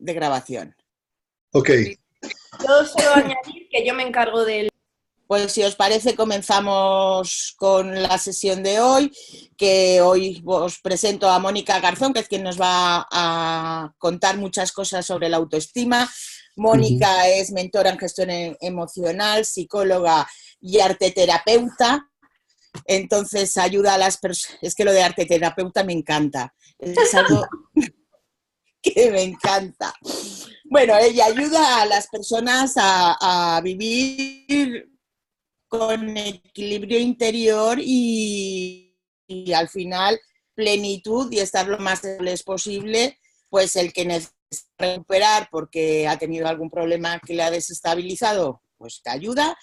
de grabación. Ok. Yo solo añadir que yo me encargo del... Pues si os parece, comenzamos con la sesión de hoy, que hoy os presento a Mónica Garzón, que es quien nos va a contar muchas cosas sobre la autoestima. Mónica es mentora en gestión emocional, psicóloga y arteterapeuta. Entonces ayuda a las personas, es que lo de arteterapeuta me encanta, es algo que me encanta. Bueno, ella ayuda a las personas a vivir con equilibrio interior y al final plenitud y estar lo más estables posible, pues el que necesita recuperar porque ha tenido algún problema que le ha desestabilizado, pues te ayuda.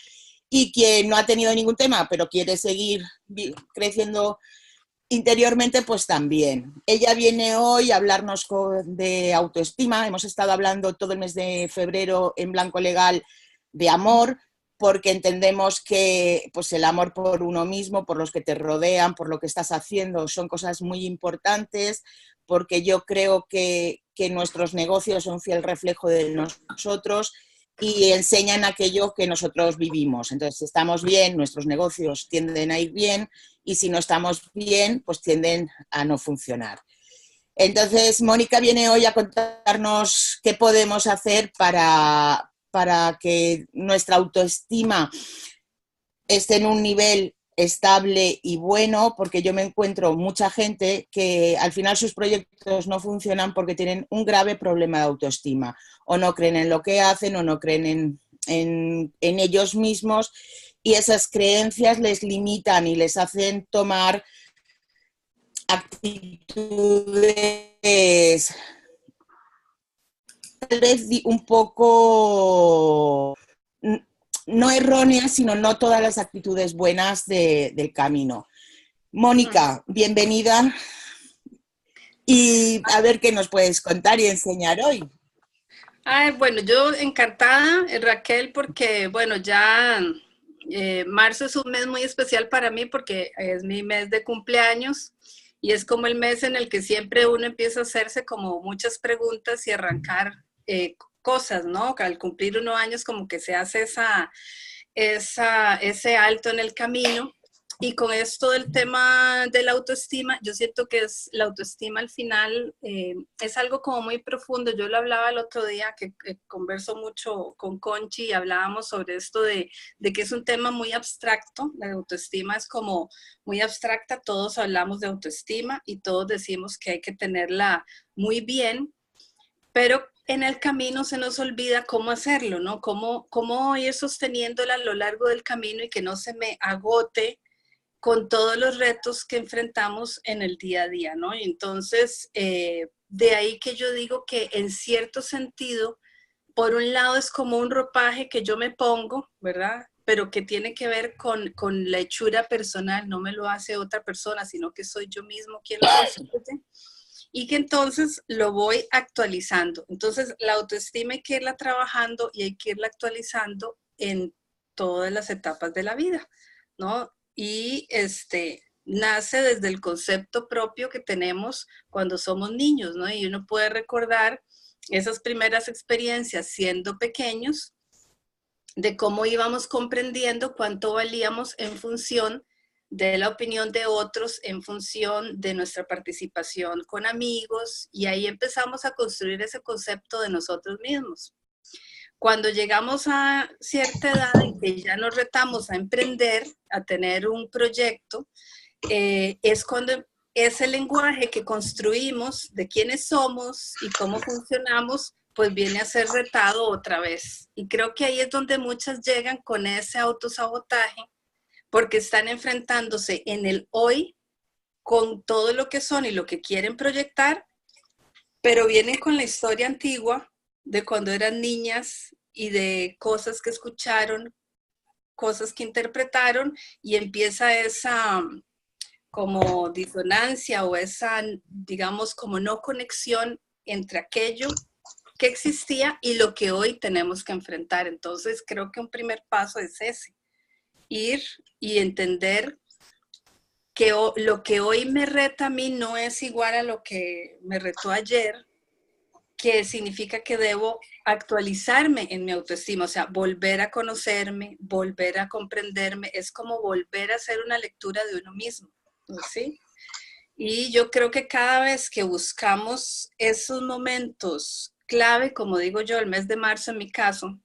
Y quien no ha tenido ningún tema, pero quiere seguir creciendo interiormente, pues también. Ella viene hoy a hablarnos de autoestima. Hemos estado hablando todo el mes de febrero en Blanco Legal de amor, porque entendemos que pues, el amor por uno mismo, por los que te rodean, por lo que estás haciendo, son cosas muy importantes, porque yo creo que nuestros negocios son fiel reflejo de nosotros y enseñan aquello que nosotros vivimos. Entonces, si estamos bien, nuestros negocios tienden a ir bien, y si no estamos bien, pues tienden a no funcionar. Entonces, Mónica viene hoy a contarnos qué podemos hacer para que nuestra autoestima esté en un nivel estable y bueno, porque yo me encuentro mucha gente que al final sus proyectos no funcionan porque tienen un grave problema de autoestima, o no creen en lo que hacen, o no creen en ellos mismos, y esas creencias les limitan y les hacen tomar actitudes tal vez un poco no erróneas, sino no todas las actitudes buenas del camino. Mónica, bienvenida, y a ver qué nos puedes contar y enseñar hoy. Bueno, yo encantada, Raquel, porque bueno, ya marzo es un mes muy especial para mí porque es mi mes de cumpleaños y es como el mes en el que siempre uno empieza a hacerse como muchas preguntas y arrancar cosas, ¿no? Al cumplir unos años como que se hace ese alto en el camino. Y con esto del tema de la autoestima, yo siento que la autoestima al final es algo como muy profundo. Yo lo hablaba el otro día, que converso mucho con Conchi y hablábamos sobre esto de que es un tema muy abstracto. La autoestima es como muy abstracta, todos hablamos de autoestima y todos decimos que hay que tenerla muy bien, pero en el camino se nos olvida cómo hacerlo, ¿no? Cómo ir sosteniéndola a lo largo del camino y que no se me agote con todos los retos que enfrentamos en el día a día, ¿no? Y entonces, de ahí que yo digo que en cierto sentido, por un lado es como un ropaje que yo me pongo, ¿verdad? Pero que tiene que ver con la hechura personal, no me lo hace otra persona, sino que soy yo mismo quien lo construye. Y que entonces lo voy actualizando. Entonces, la autoestima hay que irla trabajando y hay que irla actualizando en todas las etapas de la vida, ¿no? Y nace desde el concepto propio que tenemos cuando somos niños, ¿no? Y uno puede recordar esas primeras experiencias siendo pequeños, de cómo íbamos comprendiendo cuánto valíamos en función de la opinión de otros, en función de nuestra participación con amigos, y ahí empezamos a construir ese concepto de nosotros mismos. Cuando llegamos a cierta edad en que ya nos retamos a emprender, a tener un proyecto, es cuando ese lenguaje que construimos de quiénes somos y cómo funcionamos, pues viene a ser retado otra vez. Y creo que ahí es donde muchas llegan con ese autosabotaje, porque están enfrentándose en el hoy con todo lo que son y lo que quieren proyectar, pero vienen con la historia antigua de cuando eran niñas y de cosas que escucharon, cosas que interpretaron, y empieza esa como disonancia o esa, digamos, como no conexión entre aquello que existía y lo que hoy tenemos que enfrentar. Entonces creo que un primer paso es ese, ir y entender que lo que hoy me reta a mí no es igual a lo que me retó ayer, que significa que debo actualizarme en mi autoestima, o sea, volver a conocerme, volver a comprenderme, es como volver a hacer una lectura de uno mismo, ¿sí? Y yo creo que cada vez que buscamos esos momentos clave, como digo yo, el mes de marzo en mi caso,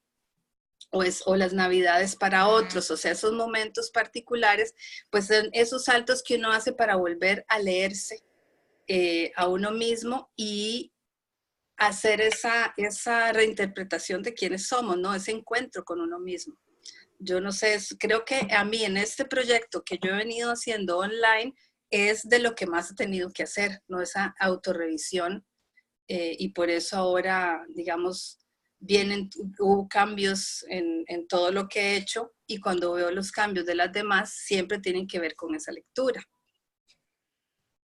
o las navidades para otros, o sea, esos momentos particulares, pues son esos saltos que uno hace para volver a leerse a uno mismo y hacer esa reinterpretación de quiénes somos, ¿no? Ese encuentro con uno mismo. Yo no sé, creo que a mí en este proyecto que yo he venido haciendo online es de lo que más he tenido que hacer, ¿no? Esa autorrevisión y por eso ahora, digamos, hubo cambios en todo lo que he hecho y cuando veo los cambios de las demás siempre tienen que ver con esa lectura.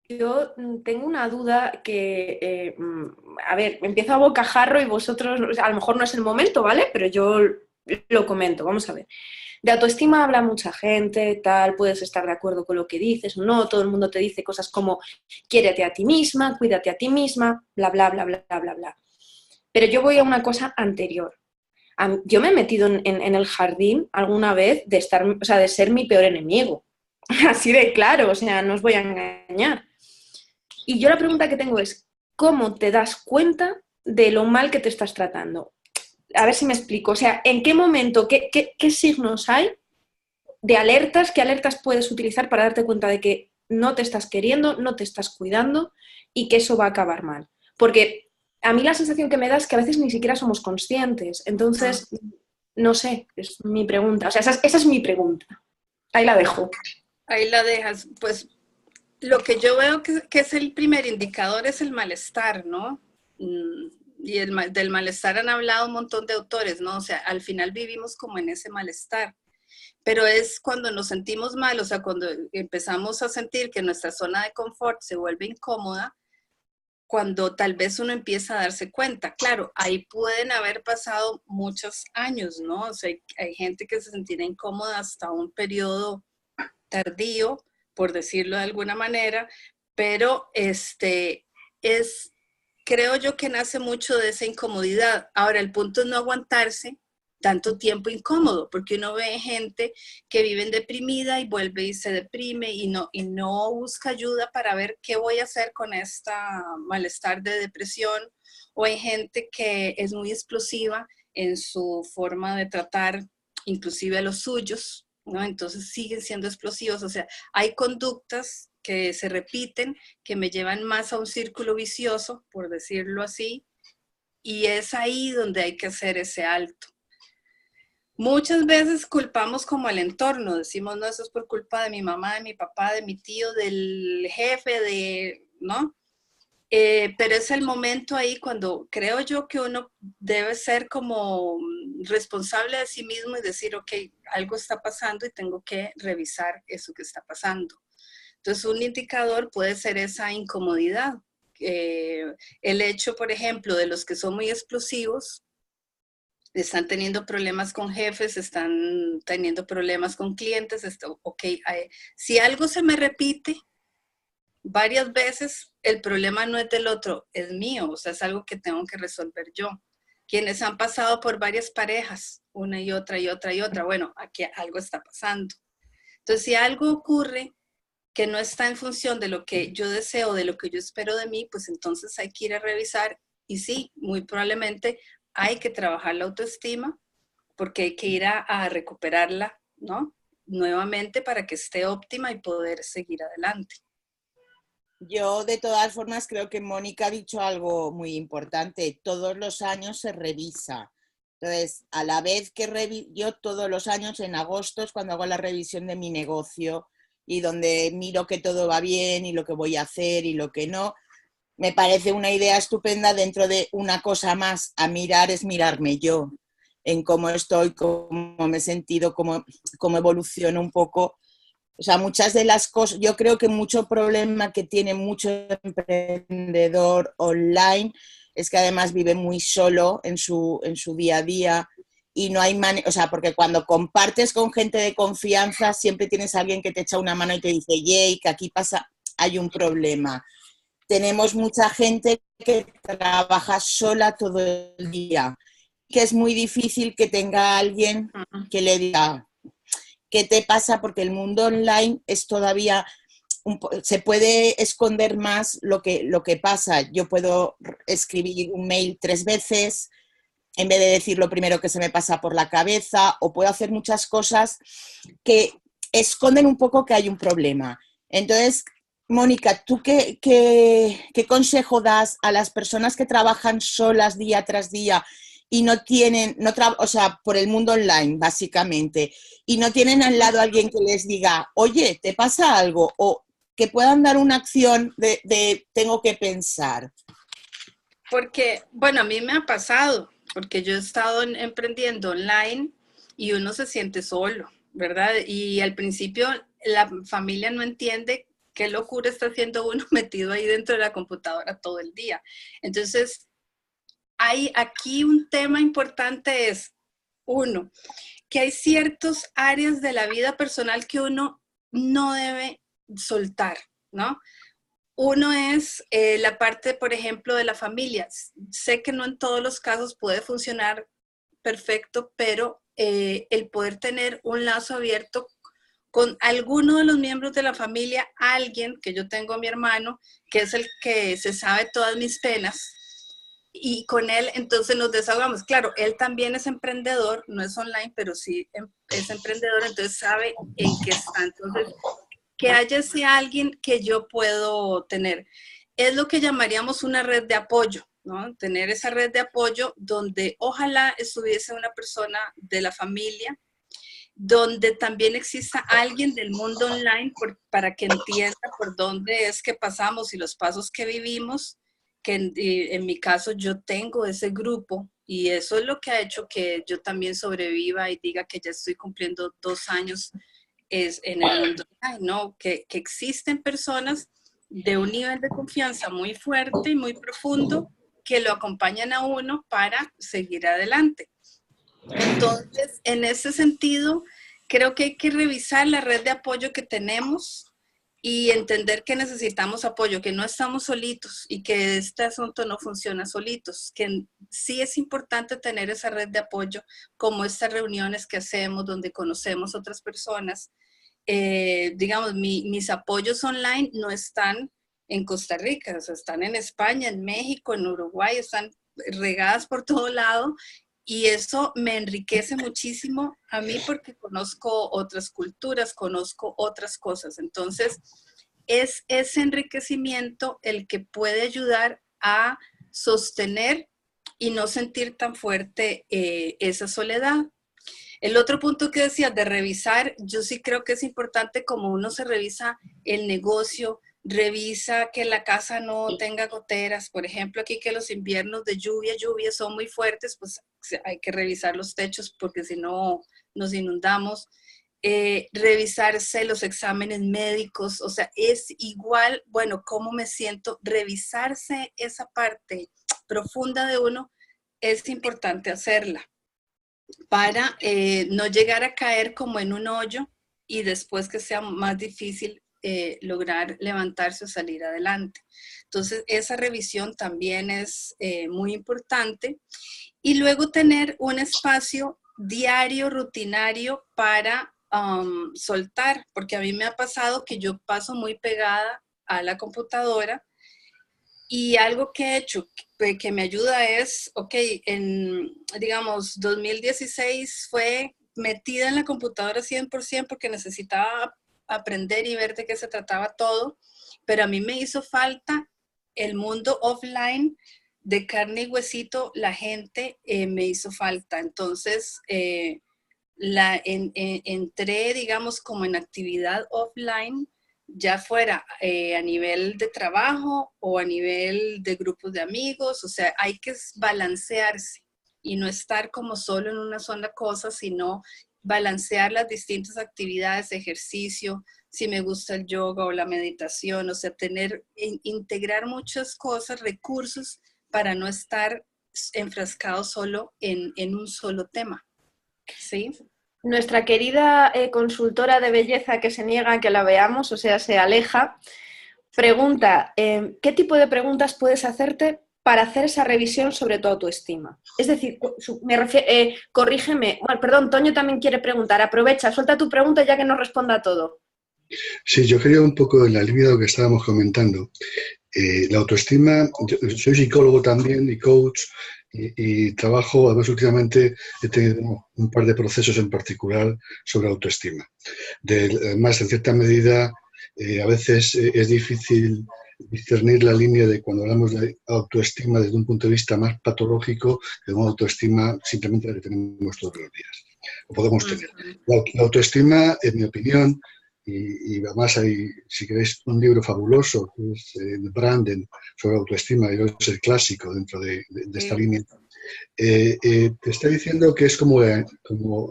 Yo tengo una duda que, a ver, empiezo a bocajarro y vosotros, a lo mejor no es el momento, ¿vale? Pero yo lo comento, vamos a ver. De autoestima habla mucha gente, tal, puedes estar de acuerdo con lo que dices o no, todo el mundo te dice cosas como quiérete a ti misma, cuídate a ti misma, bla, bla, bla, bla, bla, bla, bla. Pero yo voy a una cosa anterior. Yo me he metido en el jardín alguna vez de estar, o sea, de ser mi peor enemigo. Así de claro, o sea, no os voy a engañar. Y yo la pregunta que tengo es, ¿cómo te das cuenta de lo mal que te estás tratando? A ver si me explico. O sea, ¿en qué momento, qué signos hay de alertas, qué alertas puedes utilizar para darte cuenta de que no te estás queriendo, no te estás cuidando y que eso va a acabar mal? Porque a mí la sensación que me da es que a veces ni siquiera somos conscientes. Entonces, no sé, es mi pregunta. O sea, esa es mi pregunta. Ahí la dejo. Ahí la dejas. Pues lo que yo veo que es el primer indicador es el malestar, ¿no? Y del malestar han hablado un montón de autores, ¿no? O sea, al final vivimos como en ese malestar. Pero es cuando nos sentimos mal, o sea, cuando empezamos a sentir que nuestra zona de confort se vuelve incómoda, cuando tal vez uno empieza a darse cuenta. Claro, ahí pueden haber pasado muchos años, ¿no? O sea, hay gente que se sentirá incómoda hasta un periodo tardío, por decirlo de alguna manera, pero creo yo que nace mucho de esa incomodidad. Ahora, el punto es no aguantarse tanto tiempo incómodo, porque uno ve gente que vive deprimida y vuelve y se deprime y no busca ayuda para ver qué voy a hacer con esta malestar de depresión, o hay gente que es muy explosiva en su forma de tratar inclusive a los suyos, ¿no? Entonces siguen siendo explosivos, o sea, hay conductas que se repiten, que me llevan más a un círculo vicioso, por decirlo así, y es ahí donde hay que hacer ese alto. Muchas veces culpamos como al entorno, decimos, no, eso es por culpa de mi mamá, de mi papá, de mi tío, del jefe, ¿no? Pero es el momento ahí cuando creo yo que uno debe ser como responsable de sí mismo y decir, ok, algo está pasando y tengo que revisar eso que está pasando. Entonces, un indicador puede ser esa incomodidad. El hecho, por ejemplo, de los que son muy explosivos, están teniendo problemas con jefes, están teniendo problemas con clientes, ok, si algo se me repite varias veces, el problema no es del otro, es mío, o sea, es algo que tengo que resolver yo. Quienes han pasado por varias parejas, una y otra y otra y otra, bueno, aquí algo está pasando. Entonces, si algo ocurre que no está en función de lo que yo deseo, de lo que yo espero de mí, pues entonces hay que ir a revisar y sí, muy probablemente hay que trabajar la autoestima porque hay que ir a recuperarla, ¿no? Nuevamente para que esté óptima y poder seguir adelante. Yo, de todas formas, creo que Mónica ha dicho algo muy importante. Todos los años se revisa. Entonces, a la vez que yo todos los años en agosto es cuando hago la revisión de mi negocio y donde miro que todo va bien y lo que voy a hacer y lo que no. Me parece una idea estupenda dentro de una cosa más a mirar, es mirarme yo, en cómo estoy, cómo me he sentido, cómo evoluciono un poco. O sea, muchas de las cosas, yo creo que mucho problema que tiene mucho emprendedor online es que además vive muy solo en su día a día y no hay manera, o sea, porque cuando compartes con gente de confianza siempre tienes a alguien que te echa una mano y te dice, yey, que aquí pasa, hay un problema. Tenemos mucha gente que trabaja sola todo el día, que es muy difícil que tenga alguien que le diga qué te pasa, porque el mundo online es todavía, se puede esconder más lo que pasa. Yo puedo escribir un mail 3 veces en vez de decir lo primero que se me pasa por la cabeza, o puedo hacer muchas cosas que esconden un poco que hay un problema. Entonces, Mónica, ¿tú qué consejo das a las personas que trabajan solas día tras día y no tienen, o sea, por el mundo online, básicamente, y no tienen al lado a alguien que les diga, oye, ¿te pasa algo? O que puedan dar una acción de tengo que pensar. Porque, bueno, a mí me ha pasado, porque yo he estado emprendiendo online y uno se siente solo, ¿verdad? Y al principio la familia no entiende qué locura está haciendo uno metido ahí dentro de la computadora todo el día. Entonces, hay aquí un tema importante es, uno, que hay ciertas áreas de la vida personal que uno no debe soltar, ¿no? Uno es la parte, por ejemplo, de la familia. Sé que no en todos los casos puede funcionar perfecto, pero el poder tener un lazo abierto con alguno de los miembros de la familia, alguien, que yo tengo a mi hermano, que es el que se sabe todas mis penas, y con él entonces nos desahogamos. Claro, él también es emprendedor, no es online, pero sí es emprendedor, entonces sabe en qué está. Entonces, que haya ese alguien que yo puedo tener. Es lo que llamaríamos una red de apoyo, ¿no? Tener esa red de apoyo donde ojalá estuviese una persona de la familia, donde también exista alguien del mundo online para que entienda por dónde es que pasamos y los pasos que vivimos, que en mi caso yo tengo ese grupo y eso es lo que ha hecho que yo también sobreviva y diga que ya estoy cumpliendo 2 años es en el mundo online, ¿no? Que existen personas de un nivel de confianza muy fuerte y muy profundo que lo acompañan a uno para seguir adelante. Entonces, en ese sentido, creo que hay que revisar la red de apoyo que tenemos y entender que necesitamos apoyo, que no estamos solitos y que este asunto no funciona solitos, que sí es importante tener esa red de apoyo, como estas reuniones que hacemos donde conocemos otras personas. Digamos, mis apoyos online no están en Costa Rica, o sea, están en España, en México, en Uruguay, están regadas por todo lado y eso me enriquece muchísimo a mí porque conozco otras culturas, conozco otras cosas. Entonces, es ese enriquecimiento el que puede ayudar a sostener y no sentir tan fuerte esa soledad. El otro punto que decías de revisar, yo sí creo que es importante como uno se revisa el negocio, revisa que la casa no tenga goteras. Por ejemplo, aquí que los inviernos de lluvia son muy fuertes, pues hay que revisar los techos porque si no nos inundamos. Revisarse los exámenes médicos, o sea, es igual, bueno, cómo me siento, revisarse esa parte profunda de uno, es importante hacerla para no llegar a caer como en un hoyo y después que sea más difícil lograr levantarse o salir adelante. Entonces, esa revisión también es muy importante. Y luego tener un espacio diario, rutinario para soltar, porque a mí me ha pasado que yo paso muy pegada a la computadora y algo que he hecho que me ayuda es, ok, digamos, 2016 fue metida en la computadora 100% porque necesitaba aprender y ver de qué se trataba todo, pero a mí me hizo falta el mundo offline de carne y huesito, la gente me hizo falta. Entonces, entré, digamos, como en actividad offline, ya fuera a nivel de trabajo o a nivel de grupos de amigos, o sea, hay que balancearse y no estar como solo en una sola cosa, sino balancear las distintas actividades, ejercicio, si me gusta el yoga o la meditación, o sea, integrar muchas cosas, recursos para no estar enfrascado solo en un solo tema. ¿Sí? Nuestra querida consultora de belleza que se niega a que la veamos, o sea, se aleja, pregunta, ¿qué tipo de preguntas puedes hacerte para hacer esa revisión sobre tu autoestima? Es decir, corrígeme, bueno, perdón, Toño también quiere preguntar, aprovecha, suelta tu pregunta ya que nos responda a todo. Sí, yo quería un poco en la línea de lo que estábamos comentando. La autoestima, yo soy psicólogo también y coach y trabajo, además últimamente he tenido un par de procesos en particular sobre autoestima. Además, en cierta medida, a veces es difícil discernir la línea de cuando hablamos de autoestima desde un punto de vista más patológico que de una autoestima simplemente la que tenemos todos los días, o podemos tener. La autoestima, en mi opinión, y además hay, si queréis, un libro fabuloso que es de Branden sobre autoestima, y es el clásico dentro de esta línea, te está diciendo que es como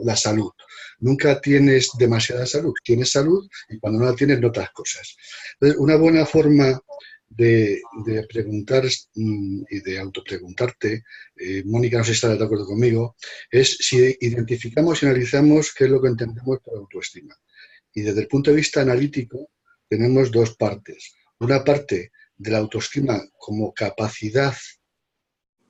la salud. Nunca tienes demasiada salud, tienes salud y cuando no la tienes notas cosas. Entonces, una buena forma de preguntar y de autopreguntarte, Mónica no sé si está de acuerdo conmigo, es si identificamos y analizamos qué es lo que entendemos por autoestima. Y desde el punto de vista analítico tenemos dos partes. Una parte de la autoestima como capacidad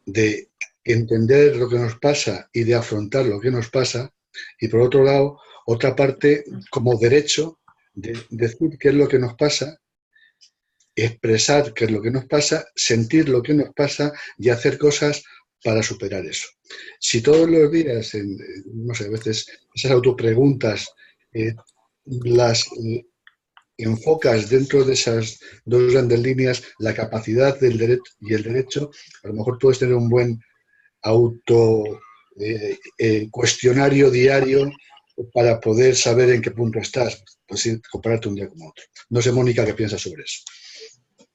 de entender lo que nos pasa y de afrontar lo que nos pasa. Y por otro lado, otra parte como derecho de decir qué es lo que nos pasa, expresar qué es lo que nos pasa, sentir lo que nos pasa y hacer cosas para superar eso. Si todos los días, no sé, a veces esas autopreguntas las enfocas dentro de esas dos grandes líneas, la capacidad del derecho y el derecho, a lo mejor puedes tener un buen cuestionario diario para poder saber en qué punto estás, pues sí, compararte un día con otro. No sé, Mónica, ¿qué piensas sobre eso?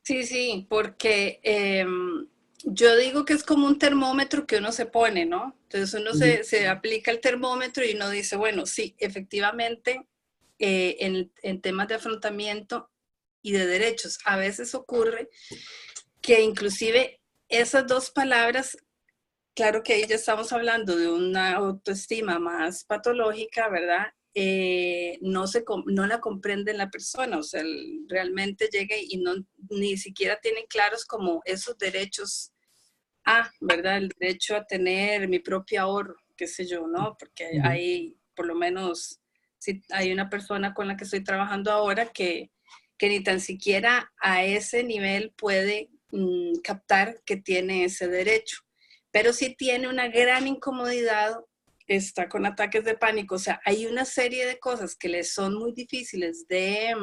Sí, porque yo digo que es como un termómetro que uno se pone, ¿no? Entonces uno se aplica el termómetro y uno dice, bueno, sí, efectivamente, en temas de afrontamiento y de derechos, a veces ocurre que inclusive esas dos palabras, claro que ahí ya estamos hablando de una autoestima más patológica, ¿verdad? No la comprende la persona, o sea, realmente llega y ni siquiera tienen claros como esos derechos, ¿verdad? El derecho a tener mi propio ahorro, qué sé yo, ¿no? Porque hay, por lo menos, si hay una persona con la que estoy trabajando ahora que ni tan siquiera a ese nivel puede captar que tiene ese derecho, pero sí tiene una gran incomodidad, está con ataques de pánico, o sea, hay una serie de cosas que le son muy difíciles de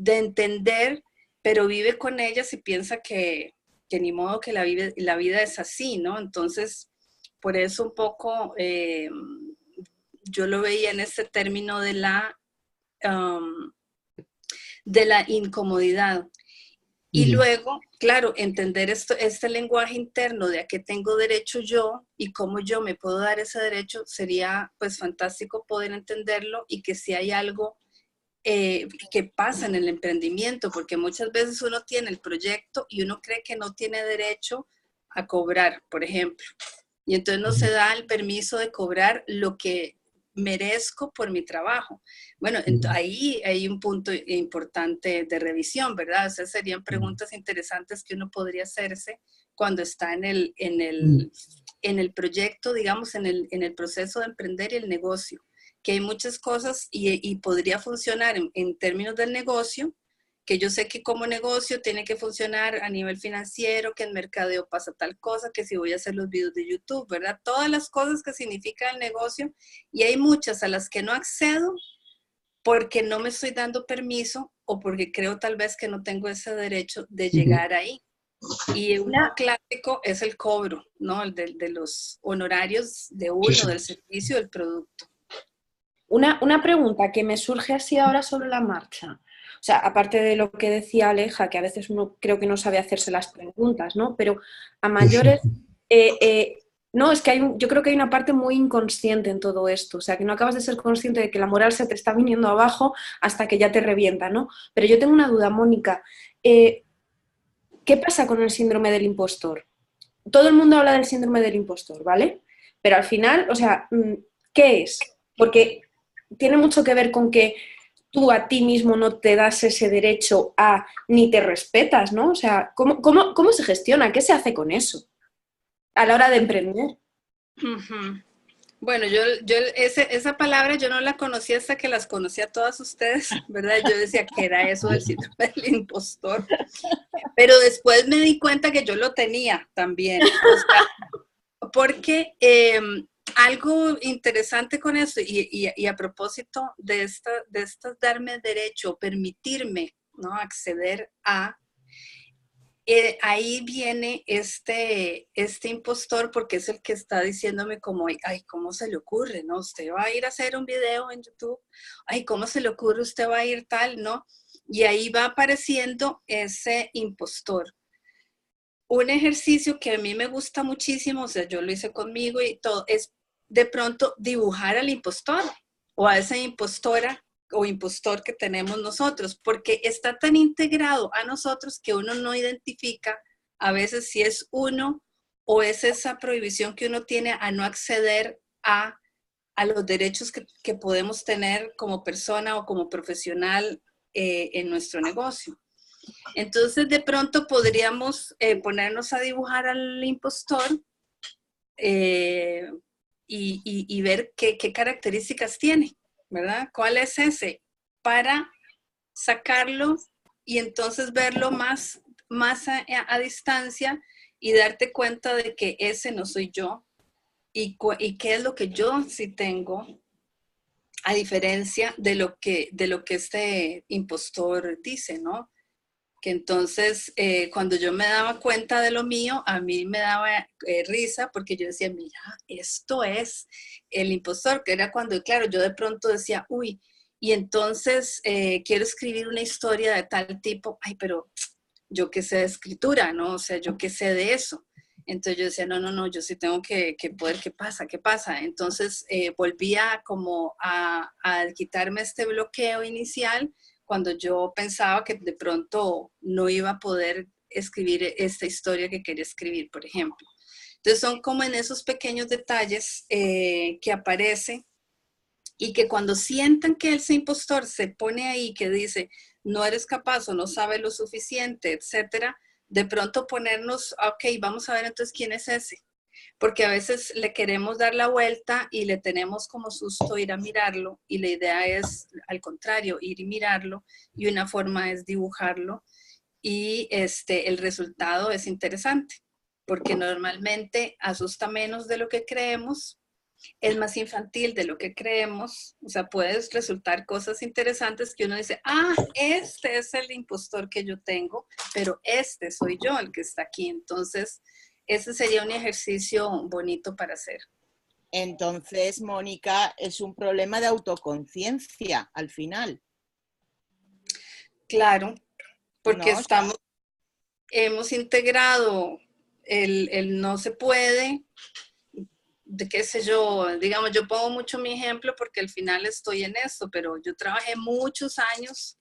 entender, pero vive con ellas y piensa que ni modo que la vida es así, ¿no? Entonces, por eso un poco yo lo veía en este término de la incomodidad. Y luego, claro, entender este lenguaje interno de a qué tengo derecho yo y cómo yo me puedo dar ese derecho, sería pues fantástico poder entenderlo y que si hay algo que pasa en el emprendimiento, porque muchas veces uno tiene el proyecto y uno cree que no tiene derecho a cobrar, por ejemplo, y entonces no se da el permiso de cobrar lo que merezco por mi trabajo. Bueno, ahí hay un punto importante de revisión, ¿verdad? O sea, serían preguntas interesantes que uno podría hacerse cuando está en el proyecto, digamos, en el proceso de emprender y el negocio, que hay muchas cosas y podría funcionar en términos del negocio, que yo sé que como negocio tiene que funcionar a nivel financiero, que en mercadeo pasa tal cosa, que si voy a hacer los videos de YouTube, ¿verdad? Todas las cosas que significa el negocio, y hay muchas a las que no accedo porque no me estoy dando permiso o porque creo tal vez que no tengo ese derecho de llegar ahí. Y un clásico es el cobro, ¿no? El de los honorarios de uno, del servicio, del producto. Una pregunta que me surge así ahora sobre la marcha. O sea, aparte de lo que decía Aleja, que a veces uno creo que no sabe hacerse las preguntas, ¿no? Pero a mayores, no, es que yo creo que hay una parte muy inconsciente en todo esto. O sea, que no acabas de ser consciente de que la moral se te está viniendo abajo hasta que ya te revienta, ¿no? Pero yo tengo una duda, Mónica. ¿Qué pasa con el síndrome del impostor? Todo el mundo habla del síndrome del impostor, ¿vale? Pero al final, o sea, ¿qué es? Porque tiene mucho que ver con que tú a ti mismo no te das ese derecho a, ni te respetas, ¿no? O sea, ¿cómo se gestiona? ¿Qué se hace con eso a la hora de emprender? Ujú. Bueno, esa palabra yo no la conocía hasta que las conocí a todas ustedes, ¿verdad? Yo decía que era eso del síndrome del impostor, pero después me di cuenta que yo lo tenía también, o sea, porque algo interesante con eso, y a propósito de esta darme derecho, permitirme, ¿no?, acceder a, ahí viene este impostor, porque es el que está diciéndome como, ay, ¿cómo se le ocurre? ¿No? Usted va a ir a hacer un video en YouTube, ay, ¿cómo se le ocurre? Usted va a ir tal, ¿no? Y ahí va apareciendo ese impostor. Un ejercicio que a mí me gusta muchísimo, o sea, yo lo hice conmigo y todo, es de pronto dibujar al impostor o a esa impostora o impostor que tenemos nosotros, porque está tan integrado a nosotros que uno no identifica a veces si es uno o es esa prohibición que uno tiene a no acceder a los derechos que podemos tener como persona o como profesional en nuestro negocio. Entonces, de pronto podríamos ponernos a dibujar al impostor y ver qué características tiene, ¿verdad? ¿Cuál es ese? Para sacarlo y entonces verlo más a distancia y darte cuenta de que ese no soy yo y qué es lo que yo sí tengo, a diferencia de lo que este impostor dice, ¿no? Que entonces cuando yo me daba cuenta de lo mío, a mí me daba risa porque yo decía, mira, esto es el impostor, que era cuando, claro, yo de pronto decía, uy, y entonces quiero escribir una historia de tal tipo, ay, pero yo qué sé de escritura, ¿no? O sea, yo qué sé de eso. Entonces yo decía, no, yo sí tengo que poder, ¿qué pasa? Entonces volvía como a quitarme este bloqueo inicial cuando yo pensaba que de pronto no iba a poder escribir esta historia que quería escribir, por ejemplo. Entonces son como en esos pequeños detalles que aparece y que cuando sientan que ese impostor se pone ahí, que dice, no eres capaz o no sabes lo suficiente, etcétera, de pronto ponernos, ok, vamos a ver entonces quién es ese. Porque a veces le queremos dar la vuelta y le tenemos como susto ir a mirarlo y la idea es al contrario, ir y mirarlo y una forma es dibujarlo y el resultado es interesante porque normalmente asusta menos de lo que creemos, es más infantil de lo que creemos, o sea, puedes resultar cosas interesantes que uno dice, este es el impostor que yo tengo, pero este soy yo el que está aquí, entonces ese sería un ejercicio bonito para hacer. Entonces, Mónica, es un problema de autoconciencia al final. Claro, porque ¿No? hemos integrado el no se puede, de qué sé yo, digamos, yo pongo mucho mi ejemplo porque al final estoy en esto, pero yo trabajé muchos años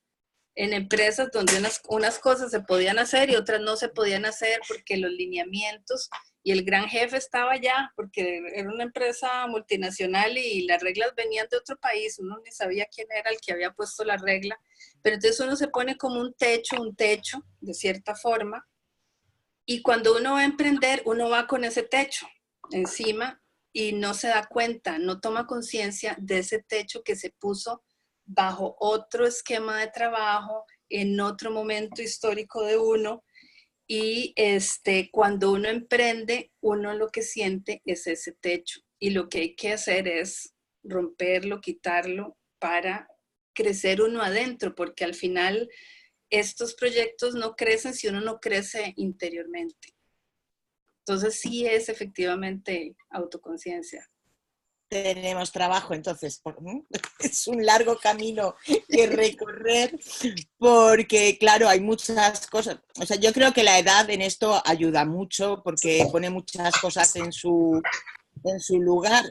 en empresas donde unas cosas se podían hacer y otras no se podían hacer porque los lineamientos y el gran jefe estaba allá, porque era una empresa multinacional y las reglas venían de otro país, uno ni sabía quién era el que había puesto la regla, pero entonces uno se pone como un techo, de cierta forma, y cuando uno va a emprender, uno va con ese techo encima y no se da cuenta, no toma conciencia de ese techo que se puso bajo otro esquema de trabajo, en otro momento histórico de uno, y cuando uno emprende, uno lo que siente es ese techo, y lo que hay que hacer es romperlo, quitarlo, para crecer uno adentro, porque al final estos proyectos no crecen si uno no crece interiormente. Entonces sí es efectivamente autoconciencia. Tenemos trabajo, entonces es un largo camino que recorrer porque, claro, hay muchas cosas. O sea, yo creo que la edad en esto ayuda mucho porque pone muchas cosas en su lugar,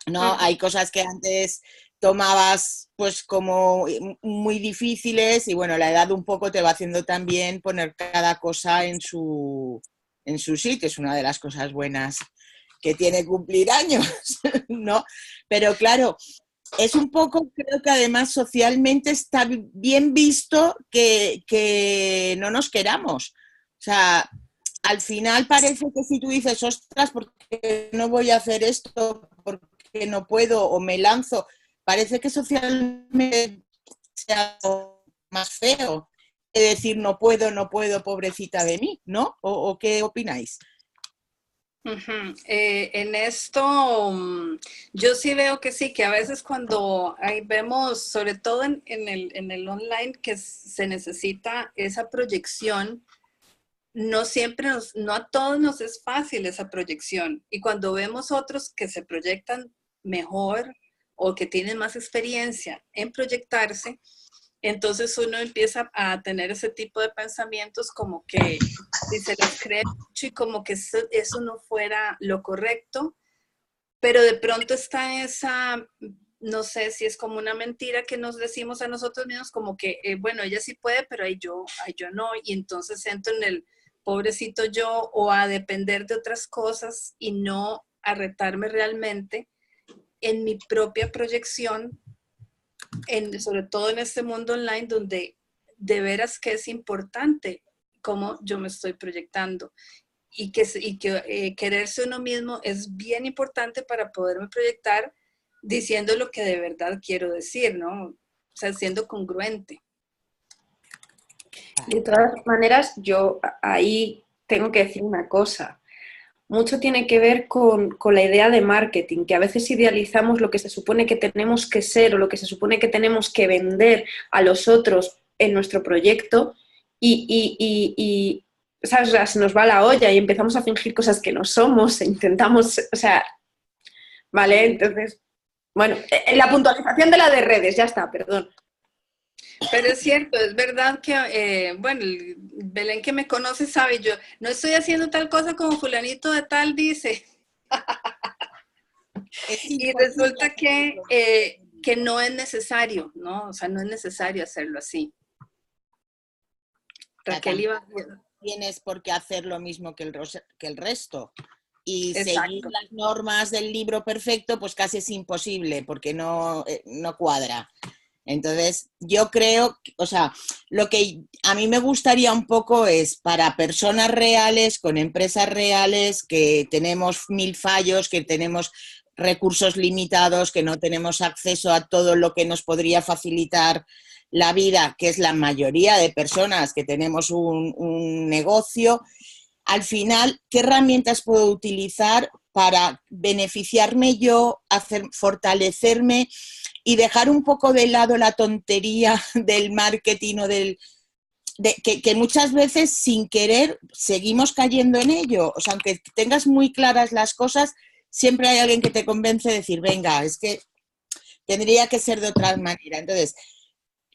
¿no? Hay cosas que antes tomabas pues como muy difíciles y bueno, la edad un poco te va haciendo también poner cada cosa en su sitio. Es una de las cosas buenas que tiene cumplir años, ¿no? Pero claro, es un poco, creo que además socialmente está bien visto que no nos queramos. O sea, al final parece que si tú dices, ostras, ¿por qué no voy a hacer esto? ¿Por qué no puedo? O me lanzo. Parece que socialmente sea más feo que decir no puedo, no puedo, pobrecita de mí, ¿no? ¿O qué opináis? En esto, yo sí veo que sí, que a veces cuando vemos, sobre todo en el online, que se necesita esa proyección, no siempre no a todos nos es fácil esa proyección. Y cuando vemos otros que se proyectan mejor o que tienen más experiencia en proyectarse, entonces uno empieza a tener ese tipo de pensamientos como que si se las cree mucho y como que eso no fuera lo correcto, pero de pronto está esa, no sé si es como una mentira que nos decimos a nosotros mismos, como que, bueno, ella sí puede, pero ahí yo no, y entonces entro en el pobrecito yo o a depender de otras cosas y no a retarme realmente en mi propia proyección, sobre todo en este mundo online donde de veras que es importante cómo yo me estoy proyectando y que quererse uno mismo es bien importante para poderme proyectar diciendo lo que de verdad quiero decir, ¿no? O sea, siendo congruente. De todas maneras, yo ahí tengo que decir una cosa. Mucho tiene que ver con la idea de marketing, que a veces idealizamos lo que se supone que tenemos que ser o lo que se supone que tenemos que vender a los otros en nuestro proyecto y ¿sabes? O sea, se nos va la olla y empezamos a fingir cosas que no somos e intentamos, o sea, ¿vale? Entonces, bueno, la puntualización de la de redes, ya está, perdón. Pero es cierto, es verdad que, bueno, Belén que me conoce sabe, yo no estoy haciendo tal cosa como fulanito de tal dice. Y resulta que no es necesario, ¿no? O sea, no es necesario hacerlo así. Raquel iba... Tienes por qué hacer lo mismo que el resto. Y Exacto. seguir las normas del libro perfecto, pues casi es imposible, porque no cuadra. Entonces, yo creo, o sea, lo que a mí me gustaría un poco es para personas reales, con empresas reales, que tenemos 1000 fallos, que tenemos recursos limitados, que no tenemos acceso a todo lo que nos podría facilitar la vida, que es la mayoría de personas que tenemos un negocio. Al final, ¿qué herramientas puedo utilizar para beneficiarme yo, fortalecerme y dejar un poco de lado la tontería del marketing o que muchas veces sin querer seguimos cayendo en ello? O sea, aunque tengas muy claras las cosas, siempre hay alguien que te convence de decir, venga, es que tendría que ser de otra manera. Entonces,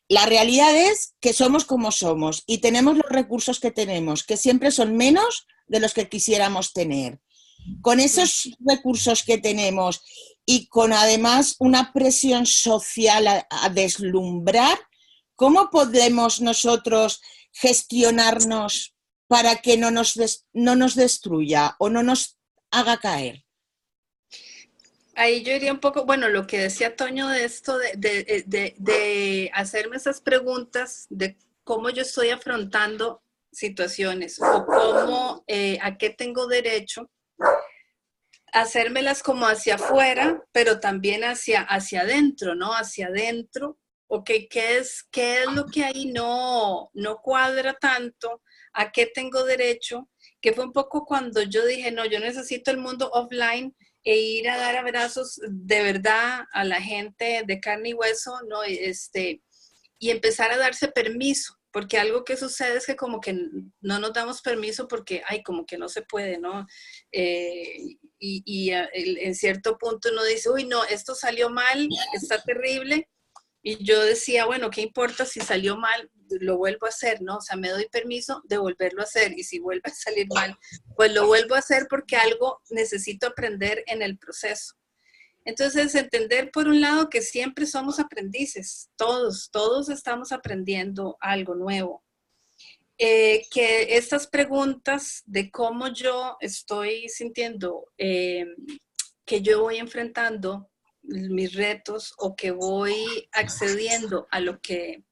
la realidad es que somos como somos y tenemos los recursos que tenemos, que siempre son menos de los que quisiéramos tener. Con esos recursos que tenemos y con además una presión social a deslumbrar, ¿cómo podemos nosotros gestionarnos para que no nos destruya o no nos haga caer? Ahí yo iría un poco, bueno, lo que decía Toño de esto, de hacerme esas preguntas de cómo yo estoy afrontando situaciones o cómo, a qué tengo derecho, hacérmelas como hacia afuera, pero también hacia adentro, ¿no? Hacia adentro, ok, ¿qué es lo que ahí no cuadra tanto? ¿A qué tengo derecho? Que fue un poco cuando yo dije, no, yo necesito el mundo offline e ir a dar abrazos de verdad a la gente de carne y hueso, ¿no? Y empezar a darse permiso, porque algo que sucede es que como que no nos damos permiso porque, ay, como que no se puede, ¿no? En cierto punto uno dice, uy, no, esto salió mal, está terrible, y yo decía, bueno, ¿qué importa si salió mal? Lo vuelvo a hacer, ¿no? O sea, me doy permiso de volverlo a hacer, y si vuelve a salir mal, pues lo vuelvo a hacer porque algo necesito aprender en el proceso. Entonces, entender por un lado que siempre somos aprendices, todos estamos aprendiendo algo nuevo. Que estas preguntas de cómo yo estoy sintiendo que yo voy enfrentando mis retos o que voy accediendo a lo que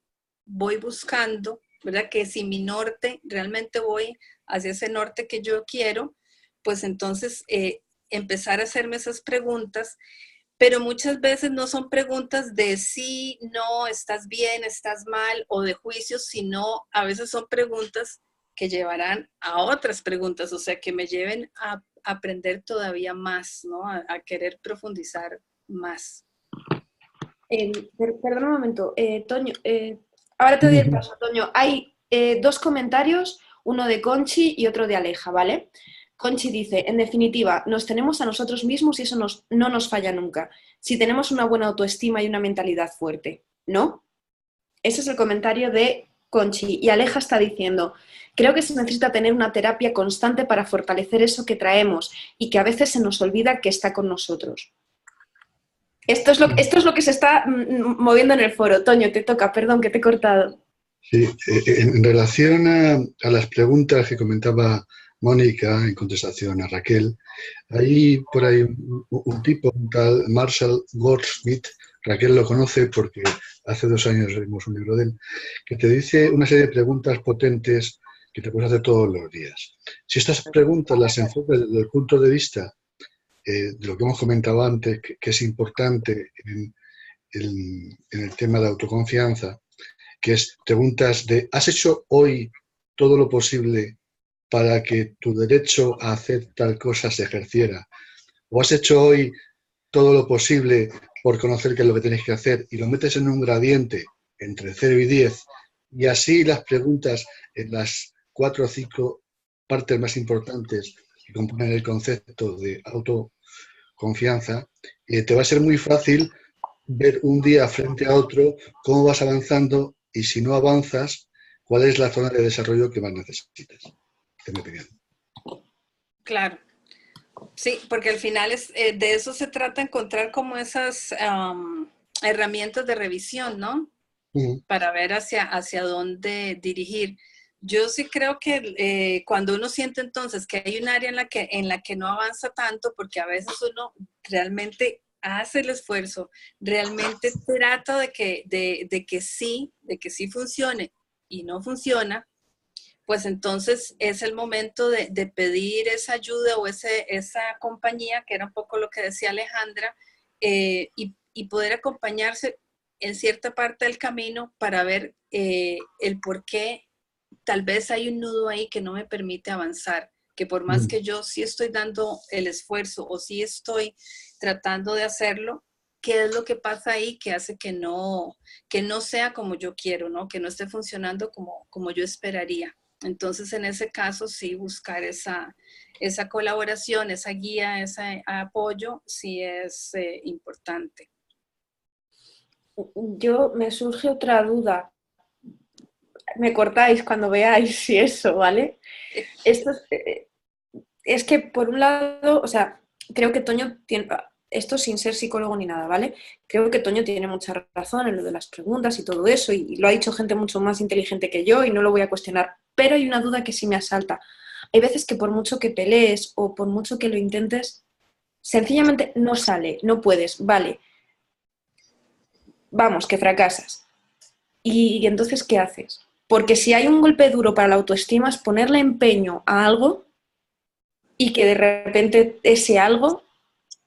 voy buscando, ¿verdad? Que si mi norte, realmente voy hacia ese norte que yo quiero, pues entonces empezar a hacerme esas preguntas, pero muchas veces no son preguntas de sí, no, estás bien, estás mal, o de juicios, sino a veces son preguntas que llevarán a otras preguntas, o sea, que me lleven a aprender todavía más, ¿no? A querer profundizar más. Perdón un momento, Toño, ahora te doy el paso, Toño. Hay dos comentarios, uno de Conchi y otro de Aleja, ¿vale? Conchi dice, en definitiva, nos tenemos a nosotros mismos y eso no nos falla nunca. Si tenemos una buena autoestima y una mentalidad fuerte, ¿no? Ese es el comentario de Conchi. Y Aleja está diciendo, creo que se necesita tener una terapia constante para fortalecer eso que traemos y que a veces se nos olvida que está con nosotros. Esto es lo que se está moviendo en el foro. Toño, te toca, perdón que te he cortado. Sí, en relación a las preguntas que comentaba Mónica en contestación a Raquel, hay por ahí un tipo, un tal Marshall Goldsmith, Raquel lo conoce porque hace 2 años leímos un libro de él, que te dice una serie de preguntas potentes que te puedes hacer todos los días. Si estas preguntas las enfocas desde el punto de vista de lo que hemos comentado antes, que es importante en el tema de autoconfianza, que es preguntas de ¿has hecho hoy todo lo posible para que tu derecho a hacer tal cosa se ejerciera? ¿O has hecho hoy todo lo posible por conocer qué es lo que tienes que hacer? Y lo metes en un gradiente entre 0 y 10, y así las preguntas en las 4 o 5 partes más importantes que componen el concepto de autoconfianza, te va a ser muy fácil ver un día frente a otro cómo vas avanzando y si no avanzas, cuál es la zona de desarrollo que más necesitas, en mi opinión. Claro. Sí, porque al final de eso se trata, encontrar como esas herramientas de revisión, ¿no? Para ver hacia dónde dirigir. Yo sí creo que cuando uno siente entonces que hay un área en la que no avanza tanto, porque a veces uno realmente hace el esfuerzo, realmente trata de que sí funcione y no funciona, pues entonces es el momento de pedir esa ayuda o esa compañía, que era un poco lo que decía Alejandra, y poder acompañarse en cierta parte del camino para ver el por qué tal vez hay un nudo ahí que no me permite avanzar, que por más que yo sí estoy dando el esfuerzo o sí estoy tratando de hacerlo, ¿qué es lo que pasa ahí que hace que no sea como yo quiero, ¿no? Que no esté funcionando como yo esperaría? Entonces, en ese caso, sí, buscar esa colaboración, esa guía, ese apoyo, sí es importante. Me surge otra duda. Me cortáis cuando veáis si eso, ¿vale? Esto es que, por un lado, o sea, creo que Toño tiene, esto sin ser psicólogo ni nada, ¿vale? Creo que Toño tiene mucha razón en lo de las preguntas y todo eso, y lo ha dicho gente mucho más inteligente que yo y no lo voy a cuestionar, pero hay una duda que sí me asalta. Hay veces que por mucho que pelees o por mucho que lo intentes, sencillamente no sale, no puedes, vale. Vamos, que fracasas. ¿Y entonces qué haces? Porque si hay un golpe duro para la autoestima es ponerle empeño a algo y que de repente ese algo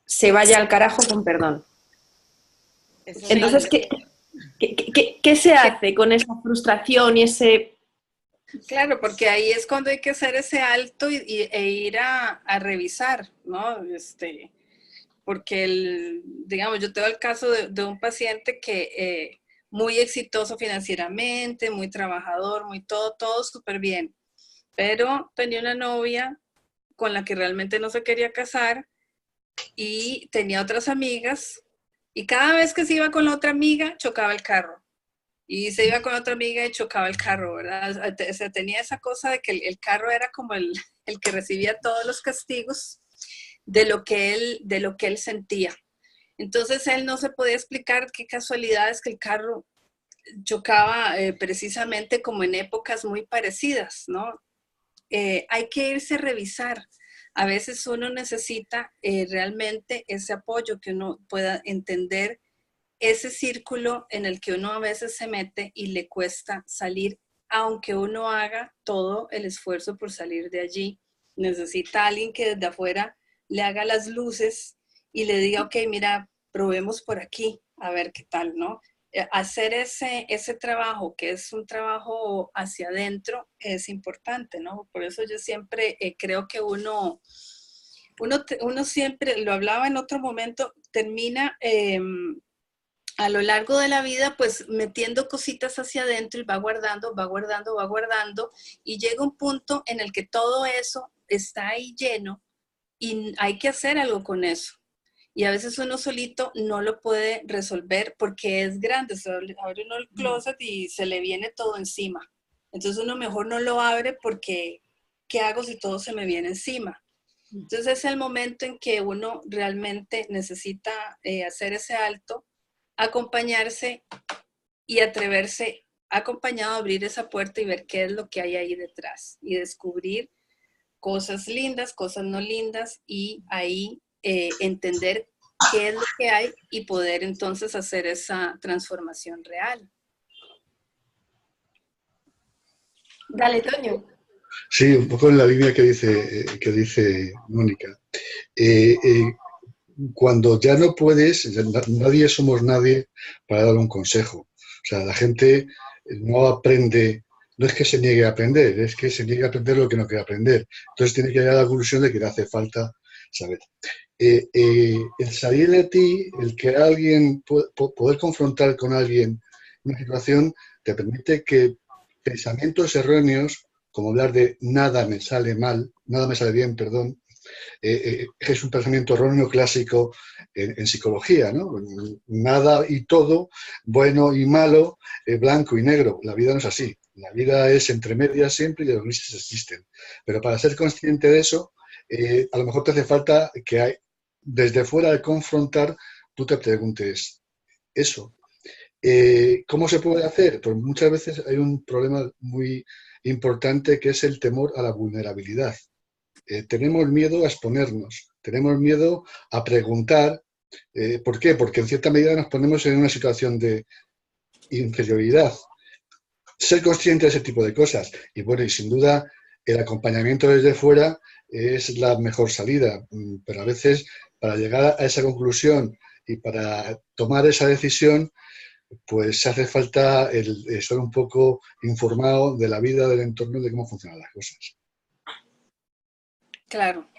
se vaya al carajo con perdón. Entonces, ¿qué se hace con esa frustración y ese...? Claro, porque ahí es cuando hay que hacer ese alto e ir a revisar, ¿no? Porque, digamos, yo tengo el caso de un paciente que muy exitoso financieramente, muy trabajador, muy todo súper bien, pero tenía una novia con la que realmente no se quería casar y tenía otras amigas y cada vez que se iba con la otra amiga chocaba el carro. Y se iba con otra amiga y chocaba el carro, ¿verdad? O sea, tenía esa cosa de que el carro era como el que recibía todos los castigos de lo que él sentía. Entonces él no se podía explicar qué casualidad es que el carro chocaba precisamente como en épocas muy parecidas, ¿no? Hay que irse a revisar A veces uno necesita realmente ese apoyo, que uno pueda entender ese círculo en el que uno a veces se mete y le cuesta salir, aunque uno haga todo el esfuerzo por salir de allí. Necesita alguien que desde afuera le haga las luces y le diga, ok, mira, probemos por aquí, a ver qué tal, ¿no? Hacer ese trabajo, que es un trabajo hacia adentro, es importante, ¿no? Por eso yo siempre creo que uno siempre, lo hablaba en otro momento, termina a lo largo de la vida, pues metiendo cositas hacia adentro y va guardando, va guardando, va guardando, y llega un punto en el que todo eso está ahí lleno y hay que hacer algo con eso. Y a veces uno solito no lo puede resolver porque es grande. Se abre uno el closet y se le viene todo encima. Entonces uno mejor no lo abre porque ¿qué hago si todo se me viene encima? Entonces es el momento en que uno realmente necesita hacer ese alto, acompañarse y atreverse acompañado a abrir esa puerta y ver qué es lo que hay ahí detrás y descubrir cosas lindas, cosas no lindas, y ahí entender qué es lo que hay y poder entonces hacer esa transformación real. Dale, Toño. Sí, un poco en la línea que dice Mónica. Cuando ya no puedes, nadie somos nadie para dar un consejo. O sea, la gente no aprende, no es que se niegue a aprender, es que se niegue a aprender lo que no quiere aprender. Entonces tiene que llegar a la conclusión de que le hace falta saber. El salir de ti, el que alguien, poder confrontar con alguien una situación, te permite que pensamientos erróneos, como hablar de nada me sale mal, nada me sale bien, perdón, es un pensamiento erróneo clásico en psicología, ¿no? Nada y todo, bueno y malo, blanco y negro. La vida no es así. La vida es entre medias siempre y los grises existen. Pero para ser consciente de eso, a lo mejor te hace falta que desde fuera de confrontar, tú te preguntes eso. ¿Cómo se puede hacer? Pues muchas veces hay un problema muy importante que es el temor a la vulnerabilidad. Tenemos miedo a exponernos, tenemos miedo a preguntar. ¿Por qué? Porque en cierta medida nos ponemos en una situación de inferioridad. Ser consciente de ese tipo de cosas. Y bueno, y sin duda el acompañamiento desde fuera es la mejor salida, pero a veces para llegar a esa conclusión y para tomar esa decisión, pues hace falta el estar un poco informado de la vida, del entorno, de cómo funcionan las cosas. Claro.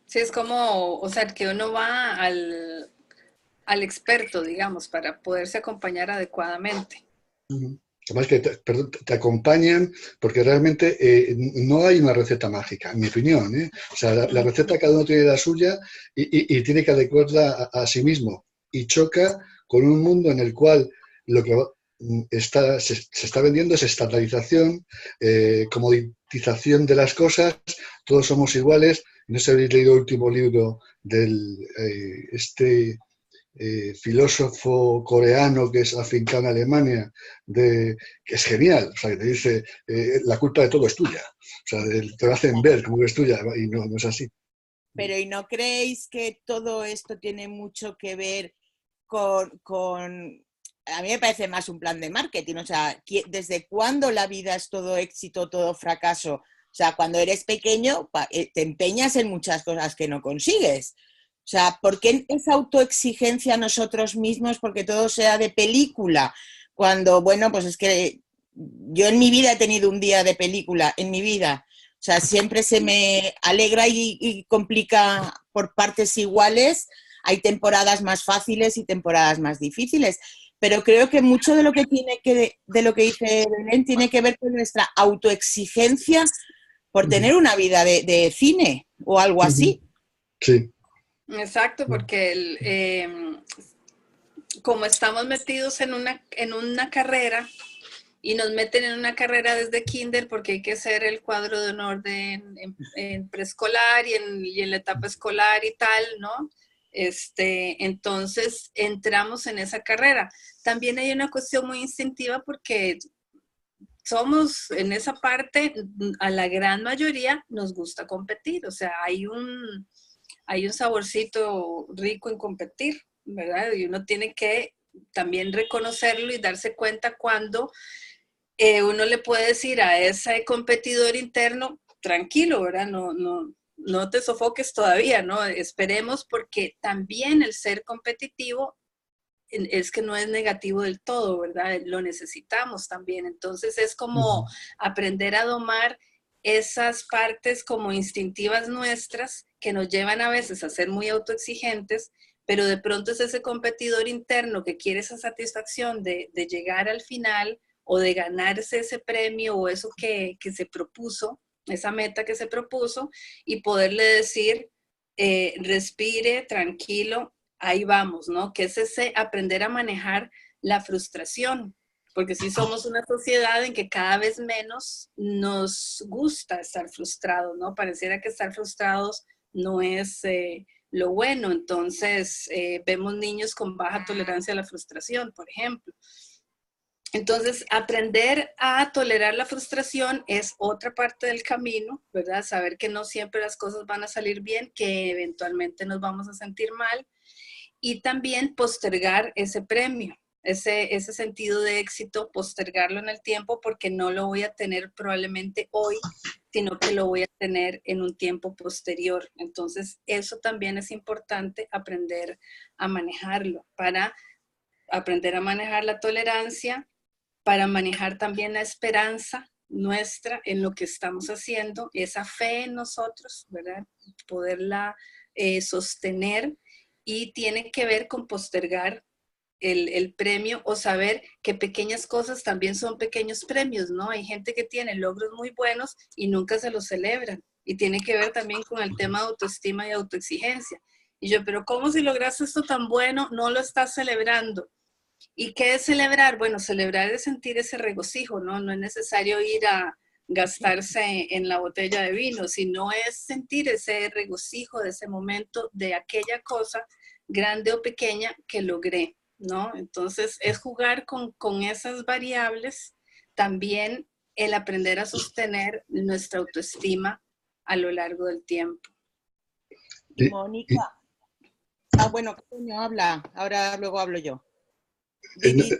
Sí, es como, o sea, que uno va al experto, digamos, para poderse acompañar adecuadamente. Además que te acompañan porque realmente no hay una receta mágica, en mi opinión. O sea, la receta cada uno tiene la suya y tiene que adecuarla a sí mismo. Y choca con un mundo en el cual lo que se está vendiendo es estandarización, comoditización de las cosas, todos somos iguales. No sé si habéis leído el último libro del filósofo coreano que es afincado en Alemania, que es genial, o sea, que te dice, la culpa de todo es tuya, o sea, te hacen ver como que es tuya y no es así. Pero ¿y no creéis que todo esto tiene mucho que ver con... A mí me parece más un plan de marketing, o sea, ¿desde cuándo la vida es todo éxito, todo fracaso? O sea, cuando eres pequeño te empeñas en muchas cosas que no consigues. O sea, ¿por qué esa autoexigencia a nosotros mismos? Porque todo sea de película. Cuando, bueno, pues es que yo en mi vida he tenido un día de película, en mi vida. O sea, siempre se me alegra y complica por partes iguales. Hay temporadas más fáciles y temporadas más difíciles. Pero creo que mucho de lo que de lo que dice Belén tiene que ver con nuestra autoexigencia por tener una vida de cine o algo así. Sí. Exacto, porque como estamos metidos en una carrera y nos meten en una carrera desde kinder porque hay que hacer el cuadro de honor en preescolar y en la etapa escolar y tal, ¿no? Entonces entramos en esa carrera. También hay una cuestión muy instintiva porque somos en esa parte, a la gran mayoría nos gusta competir, o sea, hay un saborcito rico en competir, ¿verdad? Y uno tiene que también reconocerlo y darse cuenta cuando uno le puede decir a ese competidor interno, tranquilo, ¿verdad? No te sofoques todavía, ¿no? Esperemos, porque también el ser competitivo es que no es negativo del todo, ¿verdad? Lo necesitamos también. Entonces es como aprender a domar esas partes como instintivas nuestras que nos llevan a veces a ser muy autoexigentes, pero de pronto es ese competidor interno que quiere esa satisfacción de llegar al final o de ganarse ese premio o eso que se propuso, esa meta que se propuso, y poderle decir, respire, tranquilo, ahí vamos, ¿no? Que es ese aprender a manejar la frustración, porque sí somos una sociedad en que cada vez menos nos gusta estar frustrados, ¿no? Pareciera que estar frustrados no es lo bueno. Entonces, vemos niños con baja tolerancia a la frustración, por ejemplo. Entonces, aprender a tolerar la frustración es otra parte del camino, ¿verdad? Saber que no siempre las cosas van a salir bien, que eventualmente nos vamos a sentir mal, y también postergar ese premio, ese sentido de éxito, postergarlo en el tiempo, porque no lo voy a tener probablemente hoy, sino que lo voy a tener en un tiempo posterior. Entonces, eso también es importante aprender a manejarlo, para aprender a manejar la tolerancia, para manejar también la esperanza nuestra en lo que estamos haciendo, esa fe en nosotros, ¿verdad? Poderla sostener, y tiene que ver con postergar el premio, o saber que pequeñas cosas también son pequeños premios, ¿no? Hay gente que tiene logros muy buenos y nunca se los celebran, y tiene que ver también con el tema de autoestima y autoexigencia. Y yo, pero ¿cómo, si lograste esto tan bueno, no lo estás celebrando? ¿Y qué es celebrar? Bueno, celebrar es sentir ese regocijo, ¿no? No es necesario ir a gastarse en la botella de vino, sino es sentir ese regocijo de ese momento, de aquella cosa grande o pequeña que logré, ¿no? Entonces, es jugar con esas variables, también el aprender a sostener nuestra autoestima a lo largo del tiempo. Y Mónica. Bueno, Toño habla, ahora luego hablo yo.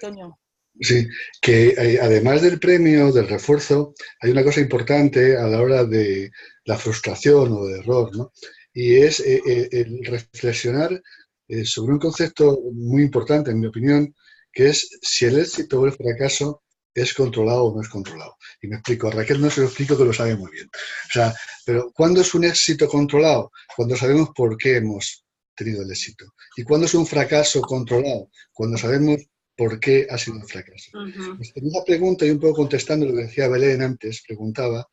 Toño. Sí, que además del premio, del refuerzo, hay una cosa importante a la hora de la frustración o de error, ¿no? Y es el reflexionar sobre un concepto muy importante, en mi opinión, que es si el éxito o el fracaso es controlado o no es controlado. Y me explico, a Raquel no se lo explico, que lo sabe muy bien. O sea, pero ¿cuándo es un éxito controlado? Cuando sabemos por qué hemos tenido el éxito. ¿Y cuándo es un fracaso controlado? Cuando sabemos por qué ha sido un fracaso. En esa pregunta, y un poco contestando lo que decía Belén antes, preguntaba,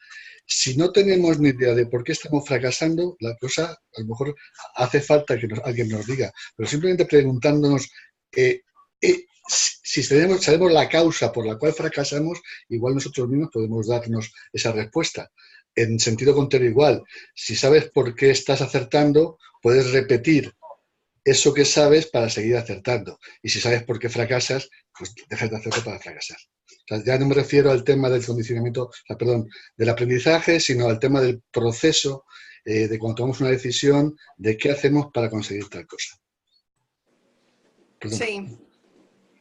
si no tenemos ni idea de por qué estamos fracasando, la cosa a lo mejor hace falta que alguien nos diga, pero simplemente preguntándonos si sabemos la causa por la cual fracasamos, igual nosotros mismos podemos darnos esa respuesta. En sentido contrario, igual, si sabes por qué estás acertando, puedes repetir eso que sabes para seguir acertando. Y si sabes por qué fracasas, pues dejas de hacerlo para fracasar. O sea, ya no me refiero al tema del condicionamiento, del aprendizaje, sino al tema del proceso de cuando tomamos una decisión de qué hacemos para conseguir tal cosa. Perdón. Sí,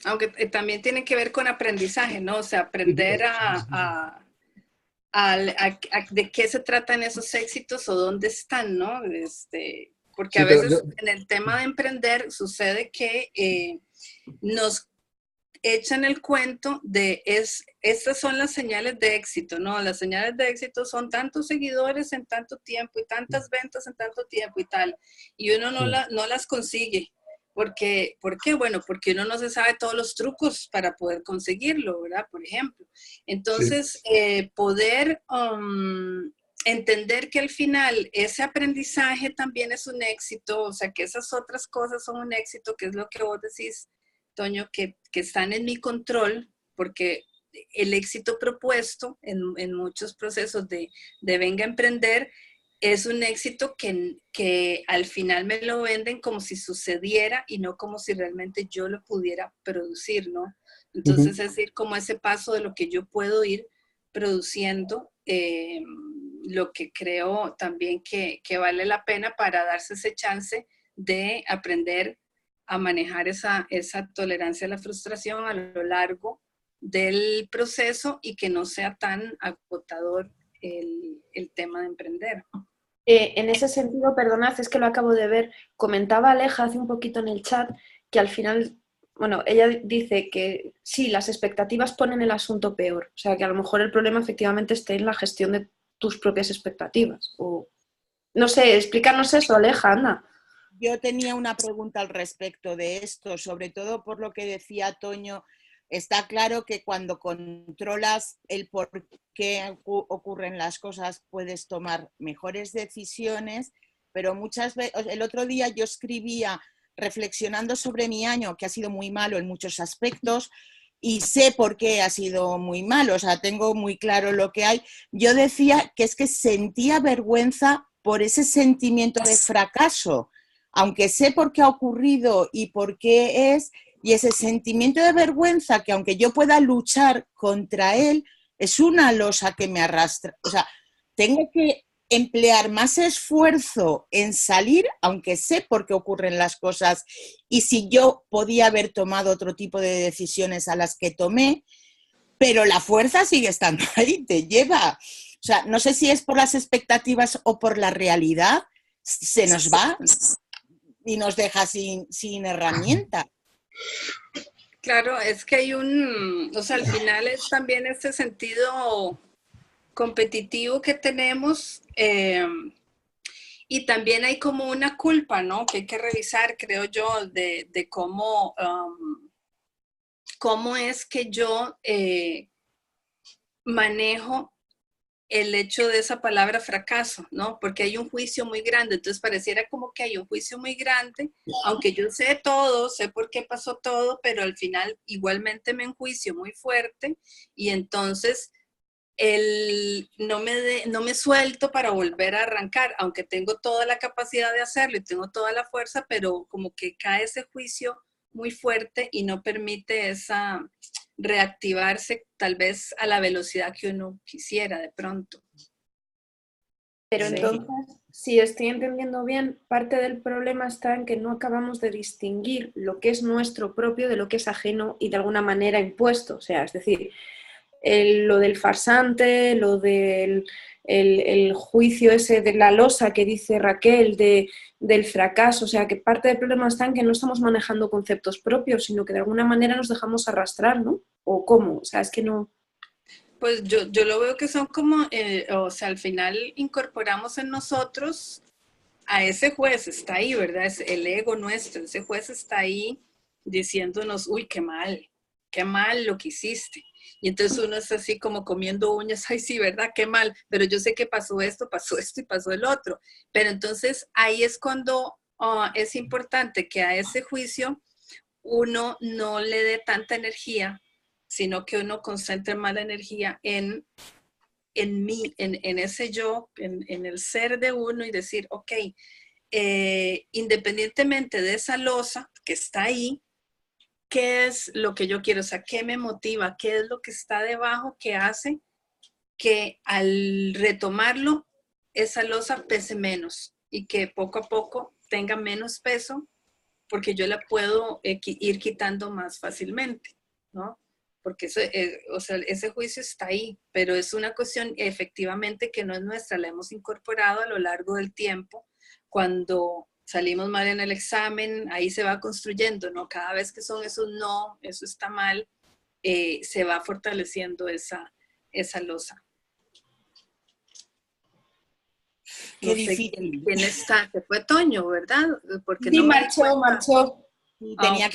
aunque también tiene que ver con aprendizaje, ¿no? O sea, aprender de qué se tratan esos éxitos o dónde están, ¿no? Porque a veces en el tema de emprender sucede que nos echan el cuento de estas son las señales de éxito, ¿no? Las señales de éxito son tantos seguidores en tanto tiempo y tantas ventas en tanto tiempo y tal. Y uno no las consigue. ¿Por qué? Bueno, porque uno no se sabe todos los trucos para poder conseguirlo, ¿verdad? Por ejemplo. Entonces, poder entender que al final ese aprendizaje también es un éxito, o sea, que esas otras cosas son un éxito, que es lo que vos decís, Toño, que están en mi control, porque el éxito propuesto en muchos procesos de venga a emprender es un éxito que al final me lo venden como si sucediera y no como si realmente yo lo pudiera producir, ¿no? Entonces es decir, como ese paso de lo que yo puedo ir produciendo lo que creo también que vale la pena para darse ese chance de aprender a manejar esa tolerancia a la frustración a lo largo del proceso y que no sea tan agotador el tema de emprender. En ese sentido, perdonad, es que lo acabo de ver, comentaba Aleja hace un poquito en el chat que al final, bueno, ella dice que sí, las expectativas ponen el asunto peor, o sea que a lo mejor el problema efectivamente esté en la gestión de tus propias expectativas. O, no sé, explícanos eso, Aleja, anda. Yo tenía una pregunta al respecto de esto, sobre todo por lo que decía Toño. Está claro que cuando controlas el por qué ocurren las cosas puedes tomar mejores decisiones, pero muchas veces, el otro día yo escribía reflexionando sobre mi año, que ha sido muy malo en muchos aspectos, y sé por qué ha sido muy malo, o sea, tengo muy claro lo que hay. Yo decía que es que sentía vergüenza por ese sentimiento de fracaso, aunque sé por qué ha ocurrido y por qué es, y ese sentimiento de vergüenza que aunque yo pueda luchar contra él, es una losa que me arrastra. O sea, tengo que emplear más esfuerzo en salir, aunque sé por qué ocurren las cosas y si yo podía haber tomado otro tipo de decisiones a las que tomé, pero la fuerza sigue estando ahí, te lleva. O sea, no sé si es por las expectativas o por la realidad, se nos va y nos deja sin herramienta. Claro, es que hay o sea, al final es también este sentido competitivo que tenemos y también hay como una culpa, ¿no? Que hay que revisar, creo yo, de cómo es que yo manejo el hecho de esa palabra fracaso, ¿no? Porque hay un juicio muy grande, entonces pareciera como que hay un juicio muy grande, aunque yo sé todo, sé por qué pasó todo, pero al final igualmente me enjuicio muy fuerte y entonces no me suelto para volver a arrancar, aunque tengo toda la capacidad de hacerlo y tengo toda la fuerza, pero como que cae ese juicio muy fuerte y no permite reactivarse tal vez a la velocidad que uno quisiera de pronto. Pero Sí. entonces, si estoy entendiendo bien, parte del problema está en que no acabamos de distinguir lo que es nuestro propio de lo que es ajeno y de alguna manera impuesto. O sea, es decir, lo del farsante, lo del el juicio ese de la losa que dice Raquel, del fracaso, o sea, que parte del problema está en que no estamos manejando conceptos propios, sino que de alguna manera nos dejamos arrastrar, ¿no? ¿O cómo? O sea, es que no... Pues yo lo veo que son como, o sea, al final incorporamos en nosotros a ese juez, está ahí, ¿verdad? Es el ego nuestro, ese juez está ahí diciéndonos, uy, qué mal lo que hiciste. Y entonces uno está así como comiendo uñas, ay, sí, ¿verdad? Qué mal, pero yo sé que pasó esto y pasó el otro. Pero entonces ahí es cuando es importante que a ese juicio uno no le dé tanta energía, sino que uno concentre más la energía en mí, en ese yo, en el ser de uno y decir, ok, independientemente de esa losa que está ahí, ¿qué es lo que yo quiero? O sea, ¿qué me motiva? ¿Qué es lo que está debajo que hace que al retomarlo, esa losa pese menos y que poco a poco tenga menos peso porque yo la puedo ir quitando más fácilmente, ¿no? Porque eso, o sea, ese juicio está ahí, pero es una cuestión efectivamente que no es nuestra, la hemos incorporado a lo largo del tiempo. Cuando salimos mal en el examen, ahí se va construyendo, ¿no? Cada vez que son esos no, eso está mal, se va fortaleciendo esa losa. Qué no difícil. Sé quién está, se fue Toño, ¿verdad? Porque sí, no marchó. Sí, tenía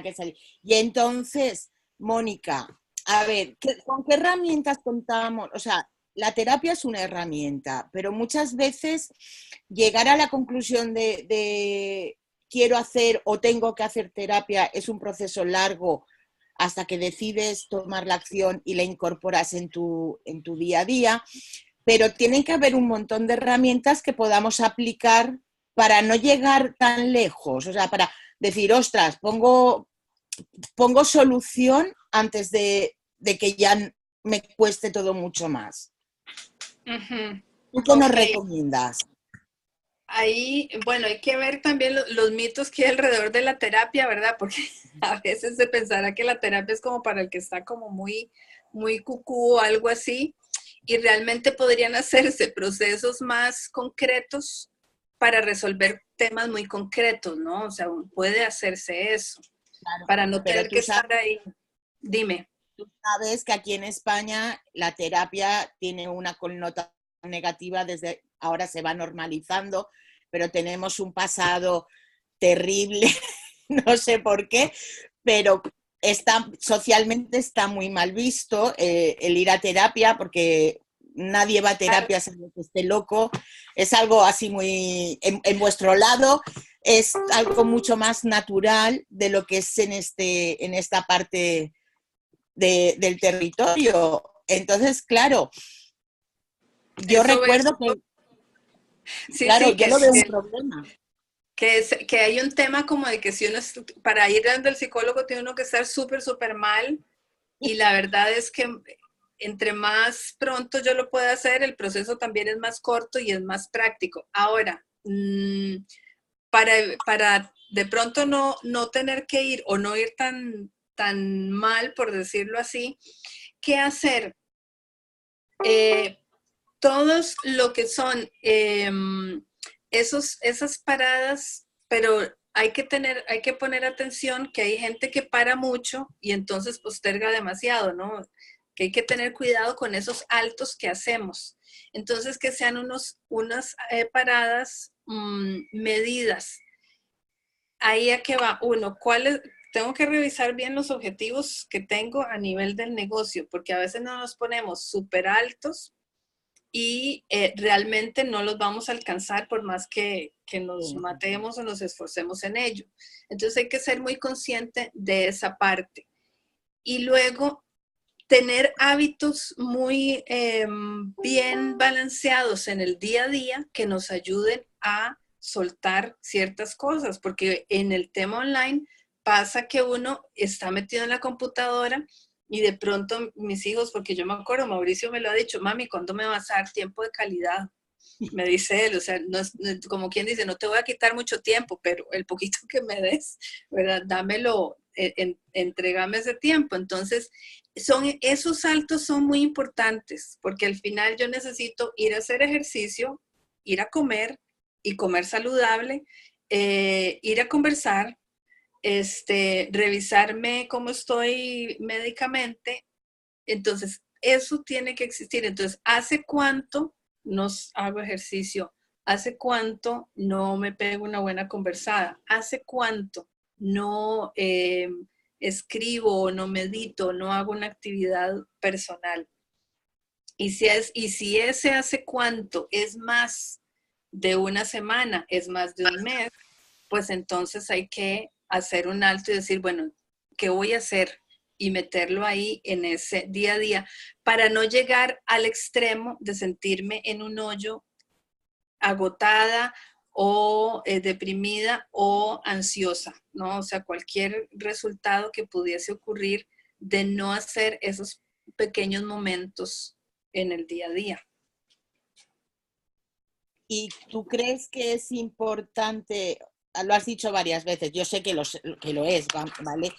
que salir. Y entonces, Mónica, a ver, ¿con qué herramientas contamos? O sea, la terapia es una herramienta, pero muchas veces llegar a la conclusión de quiero hacer o tengo que hacer terapia es un proceso largo hasta que decides tomar la acción y la incorporas en tu día a día, pero tiene que haber un montón de herramientas que podamos aplicar para no llegar tan lejos, o sea, para decir, ostras, pongo solución antes de que ya me cueste todo mucho más. Ujú. ¿Tú qué nos Ok. recomiendas? Ahí, bueno, hay que ver también los mitos que hay alrededor de la terapia, ¿verdad? Porque a veces se pensará que la terapia es como para el que está como muy, muy cucú o algo así, y realmente podrían hacerse procesos más concretos para resolver temas muy concretos, ¿no? O sea, puede hacerse eso, Claro, para no pero tener que estar ahí. Dime. tú sabes que aquí en España la terapia tiene una connotación negativa, desde ahora se va normalizando, pero tenemos un pasado terrible, no sé por qué, pero socialmente está muy mal visto el ir a terapia, porque nadie va a terapia salvo que esté loco. Es algo así muy, en vuestro lado, es algo mucho más natural de lo que es en esta parte del territorio. Entonces, claro, yo Eso es, recuerdo que, sí, claro, sí, yo lo veo un problema. que hay un tema como de que si uno, para ir dando el psicólogo tiene uno que estar súper, súper mal, y la verdad es que entre más pronto yo lo pueda hacer, el proceso también es más corto y es más práctico. Ahora, para de pronto no tener que ir o no ir tan mal, por decirlo así, ¿qué hacer? Todos lo que son esas paradas, pero hay que poner atención que hay gente que para mucho y entonces posterga demasiado, ¿no? Que hay que tener cuidado con esos altos que hacemos. Entonces, que sean unas paradas medidas. Ahí a qué va. Uno, tengo que revisar bien los objetivos que tengo a nivel del negocio, porque a veces no nos ponemos súper altos y realmente no los vamos a alcanzar por más que nos matemos o nos esforcemos en ello. Entonces hay que ser muy consciente de esa parte. Y luego tener hábitos muy bien balanceados en el día a día que nos ayuden a soltar ciertas cosas, porque en el tema online pasa que uno está metido en la computadora y de pronto mis hijos, porque yo me acuerdo, Mauricio me lo ha dicho, mami, ¿cuándo me vas a dar tiempo de calidad? Me dice él, o sea, no es, como quien dice, no te voy a quitar mucho tiempo, pero el poquito que me des, ¿verdad? Dámelo, entrégame ese tiempo. Entonces, esos saltos son muy importantes, porque al final yo necesito ir a hacer ejercicio, ir a comer y comer saludable, ir a conversar, revisarme cómo estoy médicamente. Entonces, eso tiene que existir. Entonces, ¿hace cuánto no hago ejercicio? ¿Hace cuánto no me pego una buena conversada? ¿Hace cuánto no escribo, no medito, no hago una actividad personal? Y si ese hace cuánto es más de una semana, es más de un mes, pues entonces hay que hacer un alto y decir, bueno, ¿qué voy a hacer? Y meterlo ahí en ese día a día para no llegar al extremo de sentirme en un hoyo agotada o deprimida o ansiosa, ¿no? O sea, cualquier resultado que pudiese ocurrir de no hacer esos pequeños momentos en el día a día. ¿Y tú crees que es importante, lo has dicho varias veces, yo sé que lo es, ¿vale?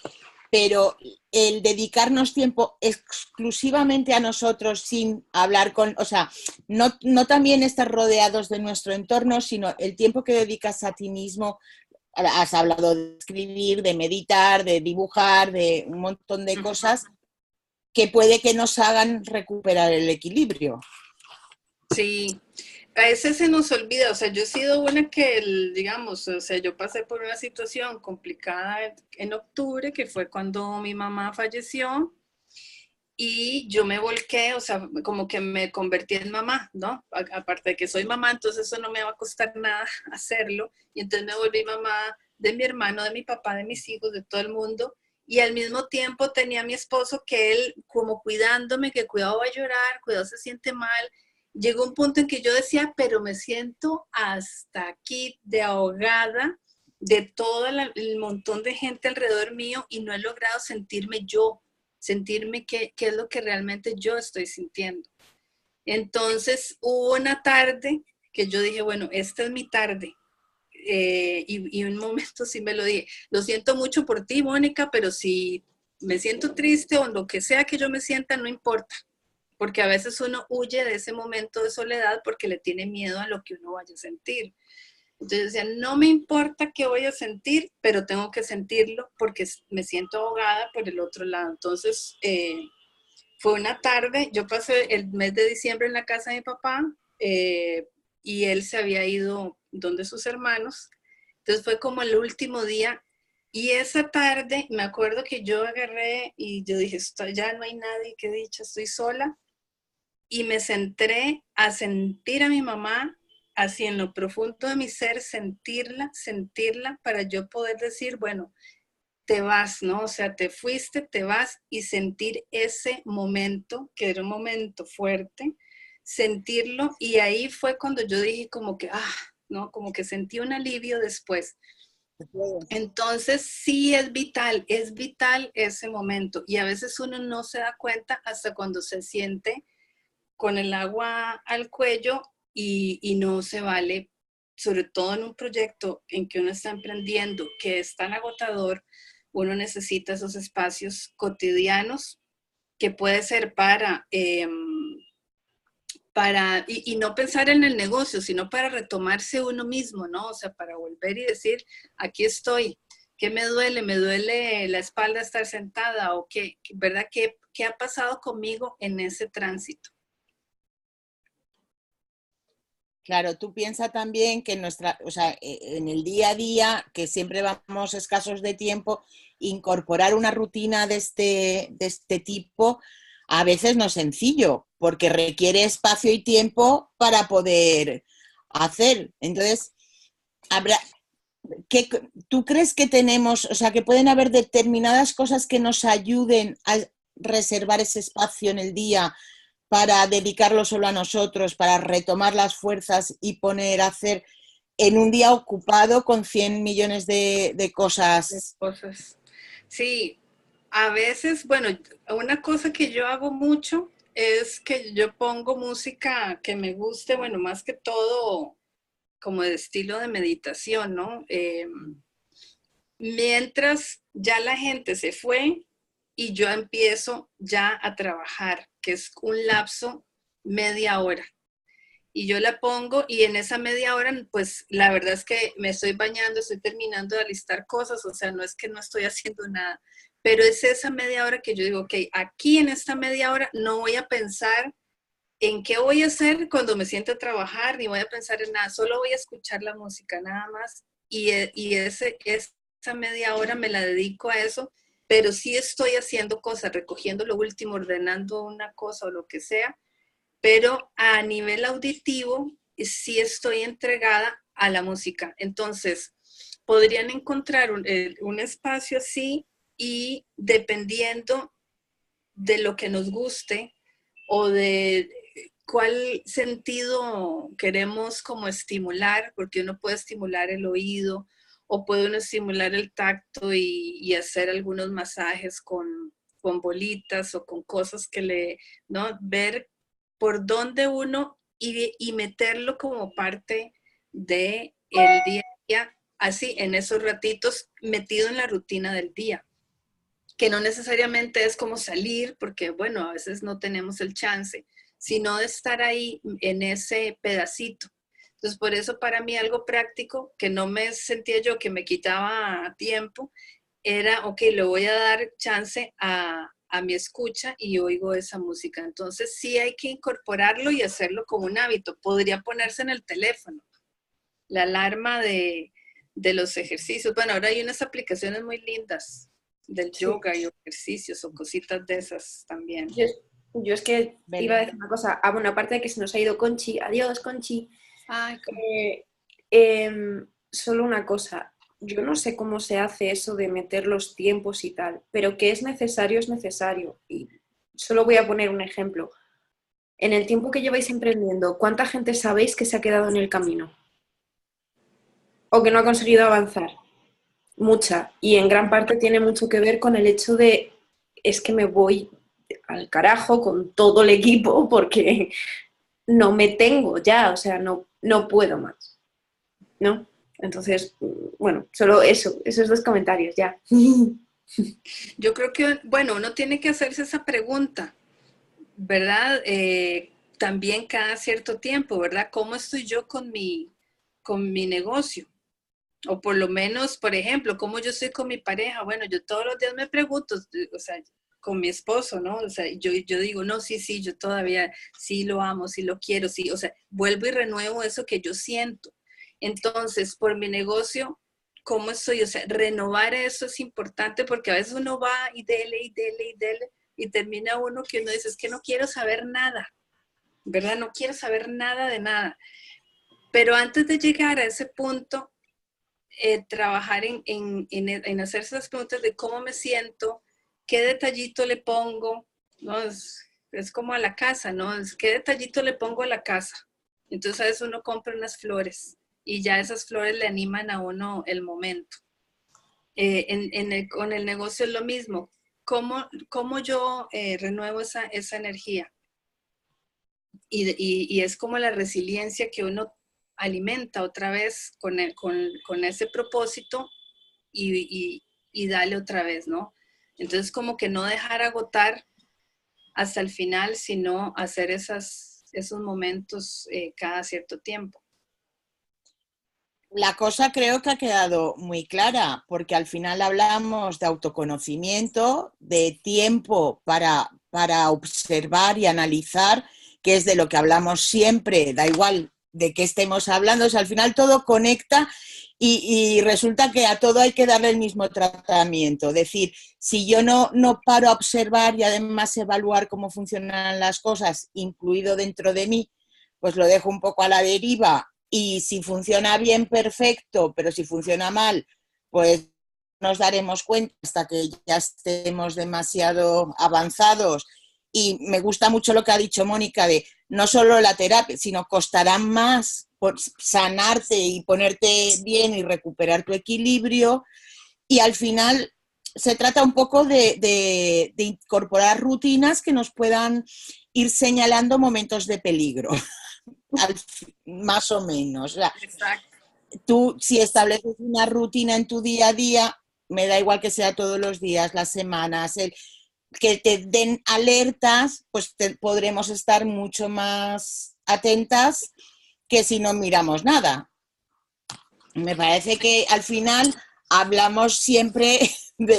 Pero el dedicarnos tiempo exclusivamente a nosotros sin hablar o sea, no también estar rodeados de nuestro entorno, sino el tiempo que dedicas a ti mismo. Has hablado de escribir, de meditar, de dibujar, de un montón de cosas que puede que nos hagan recuperar el equilibrio. Sí, a veces se nos olvida, o sea, yo he sido una que, digamos, o sea, yo pasé por una situación complicada en octubre, que fue cuando mi mamá falleció, y yo me volqué, o sea, como que me convertí en mamá, ¿no? Aparte de que soy mamá, entonces eso no me va a costar nada hacerlo, y entonces me volví mamá de mi hermano, de mi papá, de mis hijos, de todo el mundo, y al mismo tiempo tenía a mi esposo que él como cuidándome, que cuidado va a llorar, cuidado se siente mal. Llegó un punto en que yo decía, pero me siento hasta aquí de ahogada de todo el montón de gente alrededor mío y no he logrado sentirme yo. sentirme qué es lo que realmente yo estoy sintiendo. Entonces hubo una tarde que yo dije, bueno, esta es mi tarde. Y un momento sí me lo dije, lo siento mucho por ti, Mónica, pero si me siento triste o lo que sea que yo me sienta, no importa, porque a veces uno huye de ese momento de soledad porque le tiene miedo a lo que uno vaya a sentir. Entonces decía, no me importa qué voy a sentir, pero tengo que sentirlo porque me siento ahogada por el otro lado. Entonces fue una tarde, yo pasé el mes de diciembre en la casa de mi papá, y él se había ido donde sus hermanos, entonces fue como el último día, y esa tarde me acuerdo que yo agarré y yo dije, ya no hay nadie, qué dicha, estoy sola, y me centré a sentir a mi mamá, así en lo profundo de mi ser, sentirla para yo poder decir, bueno, te vas, ¿no? O sea, te fuiste, te vas, y sentir ese momento, que era un momento fuerte, sentirlo, y ahí fue cuando yo dije como que, ¿no? Como que sentí un alivio después. Entonces sí es vital ese momento, y a veces uno no se da cuenta hasta cuando se siente con el agua al cuello y no se vale, sobre todo en un proyecto en que uno está emprendiendo, que es tan agotador, uno necesita esos espacios cotidianos que puede ser y no pensar en el negocio, sino para retomarse uno mismo, ¿no? O sea, para volver y decir, aquí estoy, ¿qué me duele? ¿Me duele la espalda estar sentada? ¿O qué, verdad? ¿Qué ha pasado conmigo en ese tránsito? Claro, tú piensas también que o sea, en el día a día, que siempre vamos escasos de tiempo, incorporar una rutina de este tipo a veces no es sencillo, porque requiere espacio y tiempo para poder hacer. Entonces, ¿tú crees que tenemos, o sea, que pueden haber determinadas cosas que nos ayuden a reservar ese espacio en el día para dedicarlo solo a nosotros, para retomar las fuerzas y poner a hacer en un día ocupado con 100 millones de cosas? Sí, a veces, bueno, una cosa que yo hago mucho es que yo pongo música que me guste, bueno, más que todo como de estilo de meditación, ¿no? Mientras ya la gente se fue y yo empiezo ya a trabajar, que es un lapso media hora. Y yo la pongo y en esa media hora, pues la verdad es que me estoy bañando, estoy terminando de alistar cosas, o sea, no es que no estoy haciendo nada, pero es esa media hora que yo digo, ok, aquí en esta media hora no voy a pensar en qué voy a hacer cuando me siento a trabajar, ni voy a pensar en nada, solo voy a escuchar la música nada más, y esa media hora me la dedico a eso, pero sí estoy haciendo cosas, recogiendo lo último, ordenando una cosa o lo que sea, pero a nivel auditivo sí estoy entregada a la música. Entonces, podrían encontrar un espacio así, y dependiendo de lo que nos guste o de cuál sentido queremos como estimular, porque uno puede estimular el oído o puede uno estimular el tacto y hacer algunos masajes con bolitas o con cosas que ¿no? Ver por dónde uno y meterlo como parte del día a día, así en esos ratitos metido en la rutina del día, que no necesariamente es como salir, porque bueno, a veces no tenemos el chance, sino de estar ahí en ese pedacito. Entonces, por eso para mí algo práctico, que no me sentía yo que me quitaba tiempo, era, ok, le voy a dar chance a mi escucha y oigo esa música. Entonces sí hay que incorporarlo y hacerlo como un hábito. Podría ponerse en el teléfono la alarma de los ejercicios. Bueno, ahora hay unas aplicaciones muy lindas del yoga y ejercicios o cositas de esas también. Yo es que iba a decir una cosa, bueno, aparte de que se nos ha ido Conchi, adiós Conchi. Ay, solo una cosa, yo no sé cómo se hace eso de meter los tiempos y tal, pero que es necesario, es necesario. Y solo voy a poner un ejemplo. En el tiempo que lleváis emprendiendo, ¿cuánta gente sabéis que se ha quedado en el camino? ¿O que no ha conseguido avanzar? Mucha. Y en gran parte tiene mucho que ver con el hecho de es que me voy al carajo con todo el equipo porque no me tengo ya, o sea, no puedo más, ¿no? Entonces, bueno, solo eso, esos dos comentarios ya. Yo creo que, bueno, uno tiene que hacerse esa pregunta, ¿verdad? También cada cierto tiempo, ¿verdad? ¿Cómo estoy yo con mi negocio? O por lo menos, por ejemplo, ¿cómo yo estoy con mi pareja? Bueno, yo todos los días me pregunto, o sea, con mi esposo, ¿no? O sea, yo digo, no, sí, yo todavía sí lo amo, sí lo quiero, sí, o sea, vuelvo y renuevo eso que yo siento. Entonces, por mi negocio, ¿cómo estoy? O sea, renovar eso es importante porque a veces uno va y dele, y dele, y dele, y termina uno que uno dice, es que no quiero saber nada, ¿verdad? No quiero saber nada de nada. Pero antes de llegar a ese punto, trabajar en hacerse las preguntas de cómo me siento, qué detallito le pongo, ¿no? Es como a la casa, ¿no? ¿Qué detallito le pongo a la casa? Entonces a veces uno compra unas flores y ya esas flores le animan a uno el momento. Con el negocio es lo mismo. ¿Cómo yo renuevo esa energía? Y es como la resiliencia que uno alimenta otra vez con ese propósito y dale otra vez, ¿no? Entonces como que no dejar agotar hasta el final, sino hacer esos momentos cada cierto tiempo. La cosa creo que ha quedado muy clara, porque al final hablamos de autoconocimiento, de tiempo para observar y analizar, que es de lo que hablamos siempre, da igual de qué estemos hablando, o sea, al final todo conecta y resulta que a todo hay que darle el mismo tratamiento. Es decir, si yo no paro a observar y además evaluar cómo funcionan las cosas, incluido dentro de mí, pues lo dejo un poco a la deriva. Y si funciona bien, perfecto, pero si funciona mal, pues nos daremos cuenta hasta que ya estemos demasiado avanzados. Y me gusta mucho lo que ha dicho Mónica de no solo la terapia, sino costará más sanarte y ponerte bien y recuperar tu equilibrio. Y al final se trata un poco de incorporar rutinas que nos puedan ir señalando momentos de peligro. Más o menos. O sea, Exacto. tú si estableces una rutina en tu día a día, me da igual que sea todos los días, las semanas, que te den alertas, pues podremos estar mucho más atentas que si no miramos nada. Me parece que al final hablamos siempre,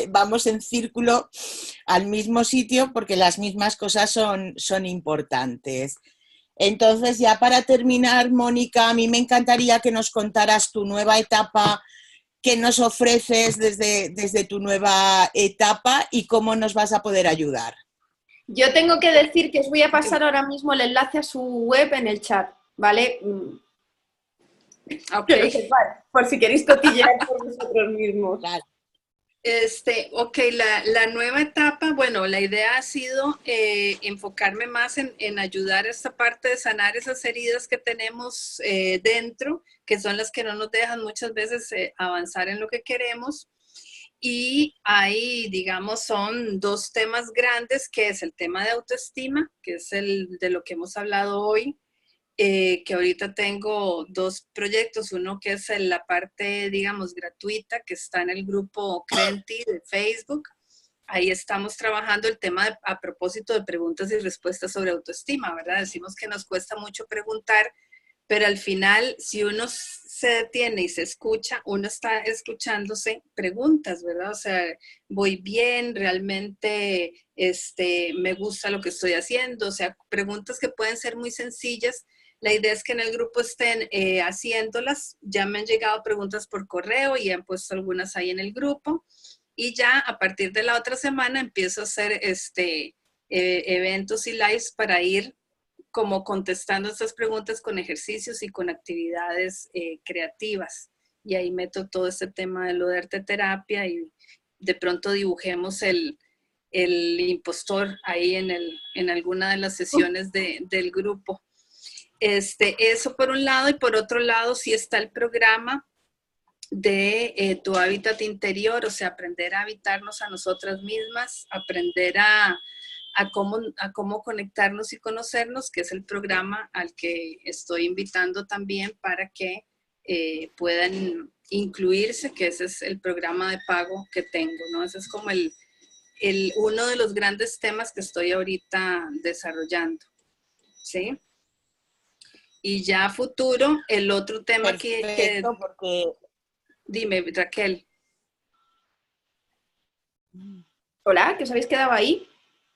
vamos en círculo al mismo sitio porque las mismas cosas son importantes. Entonces, ya para terminar, Mónica, a mí me encantaría que nos contaras tu nueva etapa, qué nos ofreces desde tu nueva etapa y cómo nos vas a poder ayudar. Yo tengo que decir que os voy a pasar ahora mismo el enlace a su web en el chat, ¿vale? Okay. Que lo sepáis, por si queréis cotillear por vosotros mismos. Claro. Ok, la nueva etapa, bueno, la idea ha sido enfocarme más en ayudar a esta parte de sanar esas heridas que tenemos dentro, que son las que no nos dejan muchas veces avanzar en lo que queremos. Y ahí, digamos, son dos temas grandes, que es el tema de autoestima, que es de lo que hemos hablado hoy, que ahorita tengo dos proyectos, uno que es en la parte, digamos, gratuita, que está en el grupo Crenti de Facebook. Ahí estamos trabajando el tema a propósito de preguntas y respuestas sobre autoestima, ¿verdad? Decimos que nos cuesta mucho preguntar, pero al final, si uno se detiene y se escucha, uno está escuchándose preguntas, ¿verdad? O sea, voy bien, realmente me gusta lo que estoy haciendo, o sea, preguntas que pueden ser muy sencillas. La idea es que en el grupo estén haciéndolas. Ya me han llegado preguntas por correo y han puesto algunas ahí en el grupo. Y ya a partir de la otra semana empiezo a hacer eventos y lives para ir como contestando estas preguntas con ejercicios y con actividades creativas. Y ahí meto todo este tema de lo de arte terapia y de pronto dibujemos el impostor ahí en alguna de las sesiones del grupo. Eso por un lado, y por otro lado sí está el programa de tu hábitat interior, o sea, aprender a habitarnos a nosotras mismas, aprender a cómo conectarnos y conocernos, que es el programa al que estoy invitando también para que puedan incluirse, que ese es el programa de pago que tengo, ¿no? Ese es como uno de los grandes temas que estoy ahorita desarrollando, ¿sí? Y ya a futuro, el otro tema que porque... Dime, Raquel. Hola, ¿que os habéis quedado ahí?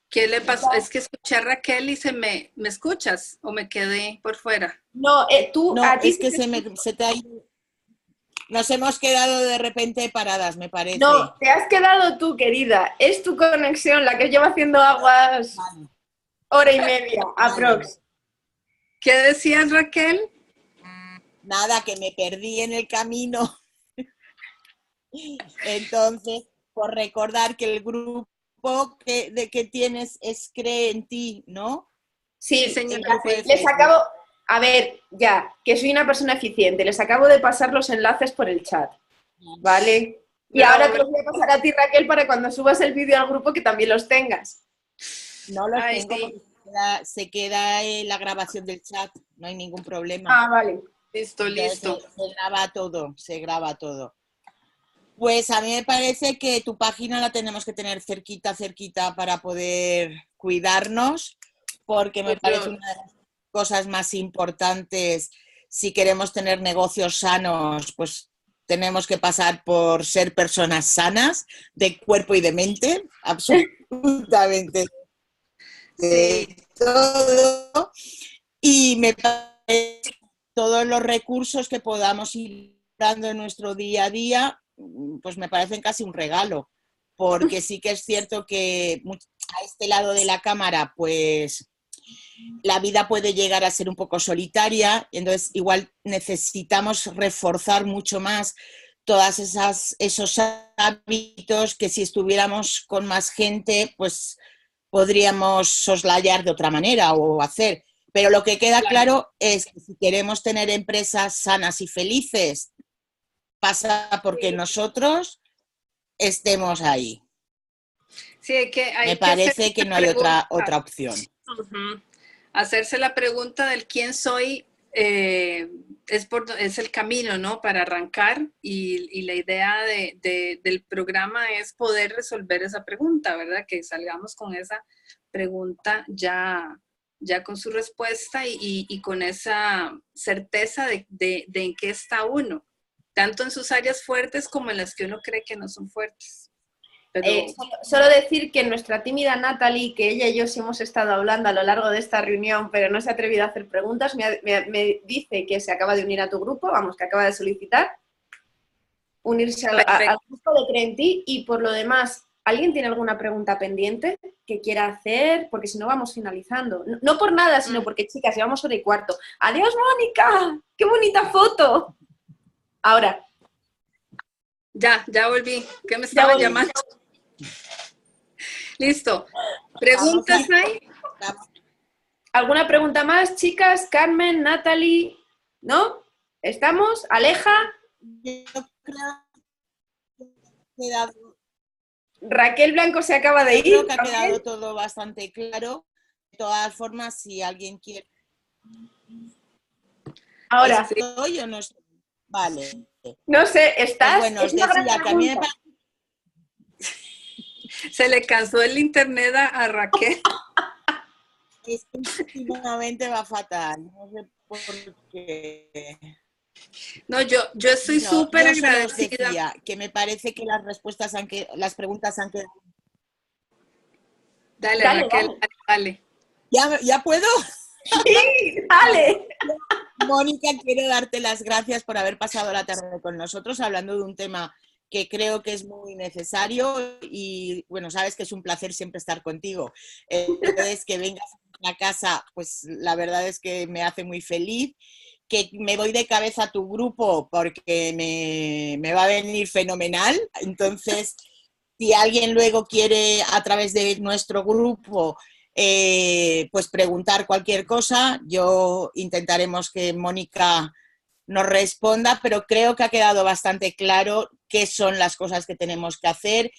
¿Qué le pasó? Es que escuché a Raquel y ¿me escuchas o me quedé por fuera? No, tú, No, a ti es que se te ha ido. Nos hemos quedado de repente paradas, me parece. No, te has quedado tú, querida. Es tu conexión la que lleva haciendo aguas hora y media, aprox. ¿Qué decías, Raquel? Nada, que me perdí en el camino. Entonces, por recordar que el grupo que tienes es Cree en Ti, ¿no? Sí, señora. Les acabo, a ver, ya, que soy una persona eficiente, les acabo de pasar los enlaces por el chat, ¿vale? Y ahora te los voy a pasar a ti, Raquel, para cuando subas el vídeo al grupo que también los tengas. No los tengo porque se queda en la grabación del chat, no hay ningún problema. Ah, vale. Listo. Se graba todo. Pues a mí me parece que tu página la tenemos que tener cerquita para poder cuidarnos, porque me parece una de las cosas más importantes. Si queremos tener negocios sanos, pues tenemos que pasar por ser personas sanas, de cuerpo y de mente, absolutamente. Sí. Todo. Y me parece que todos los recursos que podamos ir dando en nuestro día a día, pues me parecen casi un regalo, porque sí que es cierto que a este lado de la cámara, pues la vida puede llegar a ser un poco solitaria, entonces igual necesitamos reforzar mucho más todas esos hábitos que si estuviéramos con más gente, pues podríamos soslayar de otra manera o hacer. Pero lo que queda claro es que si queremos tener empresas sanas y felices, pasa porque nosotros estemos ahí. Sí, me parece que no hay otra opción. Hacerse la pregunta del quién soy es el camino, ¿no? Para arrancar y la idea del programa es poder resolver esa pregunta, ¿verdad? Que salgamos con esa pregunta ya con su respuesta y con esa certeza de en qué está uno, tanto en sus áreas fuertes como en las que uno cree que no son fuertes. Pero... solo decir que nuestra tímida Natalie, que ella y yo sí hemos estado hablando a lo largo de esta reunión, pero no se ha atrevido a hacer preguntas, me dice que se acaba de unir a tu grupo, vamos, que acaba de solicitar unirse al grupo de Cree en Ti. Y por lo demás, ¿alguien tiene alguna pregunta pendiente que quiera hacer? Porque si no vamos finalizando. No por nada, sino porque, chicas, llevamos hora y cuarto. ¡Adiós, Mónica! ¡Qué bonita foto! Ahora. Ya volví. ¿Qué me estaban llamando? Listo. ¿Preguntas hay? ¿Alguna pregunta más, chicas? Carmen, Natalie, ¿no? ¿Estamos? ¿Aleja? Yo creo que ha quedado... Raquel Blanco se acaba de ir. Creo que ha quedado todo bastante claro. De todas formas, si alguien quiere... Ahora. ¿Estoy o no estoy? Vale. No sé, ¿estás? Pues bueno, os decía que a mí me parece... Se le cansó el internet a Raquel. Es que últimamente va fatal. No sé por qué. No, yo estoy súper agradecida. Decía que me parece que las preguntas han quedado... Dale, Raquel, dale. ¿Ya puedo? Sí, dale. Mónica, quiero darte las gracias por haber pasado la tarde con nosotros hablando de un tema que creo que es muy necesario y, bueno, sabes que es un placer siempre estar contigo. Entonces, que vengas a la casa, pues la verdad es que me hace muy feliz. Que me voy de cabeza a tu grupo porque me va a venir fenomenal. Entonces, si alguien luego quiere a través de nuestro grupo pues preguntar cualquier cosa, intentaremos que Mónica nos responda, pero creo que ha quedado bastante claro qué son las cosas que tenemos que hacer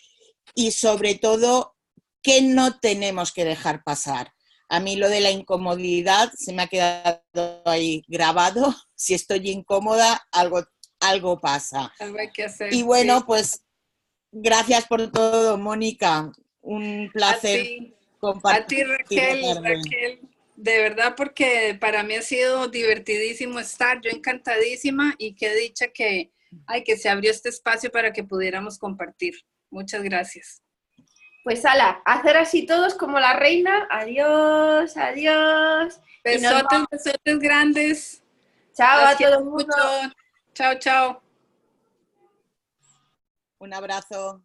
y sobre todo qué no tenemos que dejar pasar. A mí lo de la incomodidad se me ha quedado ahí grabado. Si estoy incómoda, algo pasa. Algo hay que hacer. Y bueno, sí. pues gracias por todo, Mónica. Un placer A ti, compartir la tarde. Raquel, de verdad, porque para mí ha sido divertidísimo estar, yo encantadísima y qué dicha que se abrió este espacio para que pudiéramos compartir. Muchas gracias. Pues ala, hacer así todos como la reina. Adiós, adiós. Besotes, besotes grandes. Chao Las a quiero todo el mundo. mucho. Chao, chao. Un abrazo.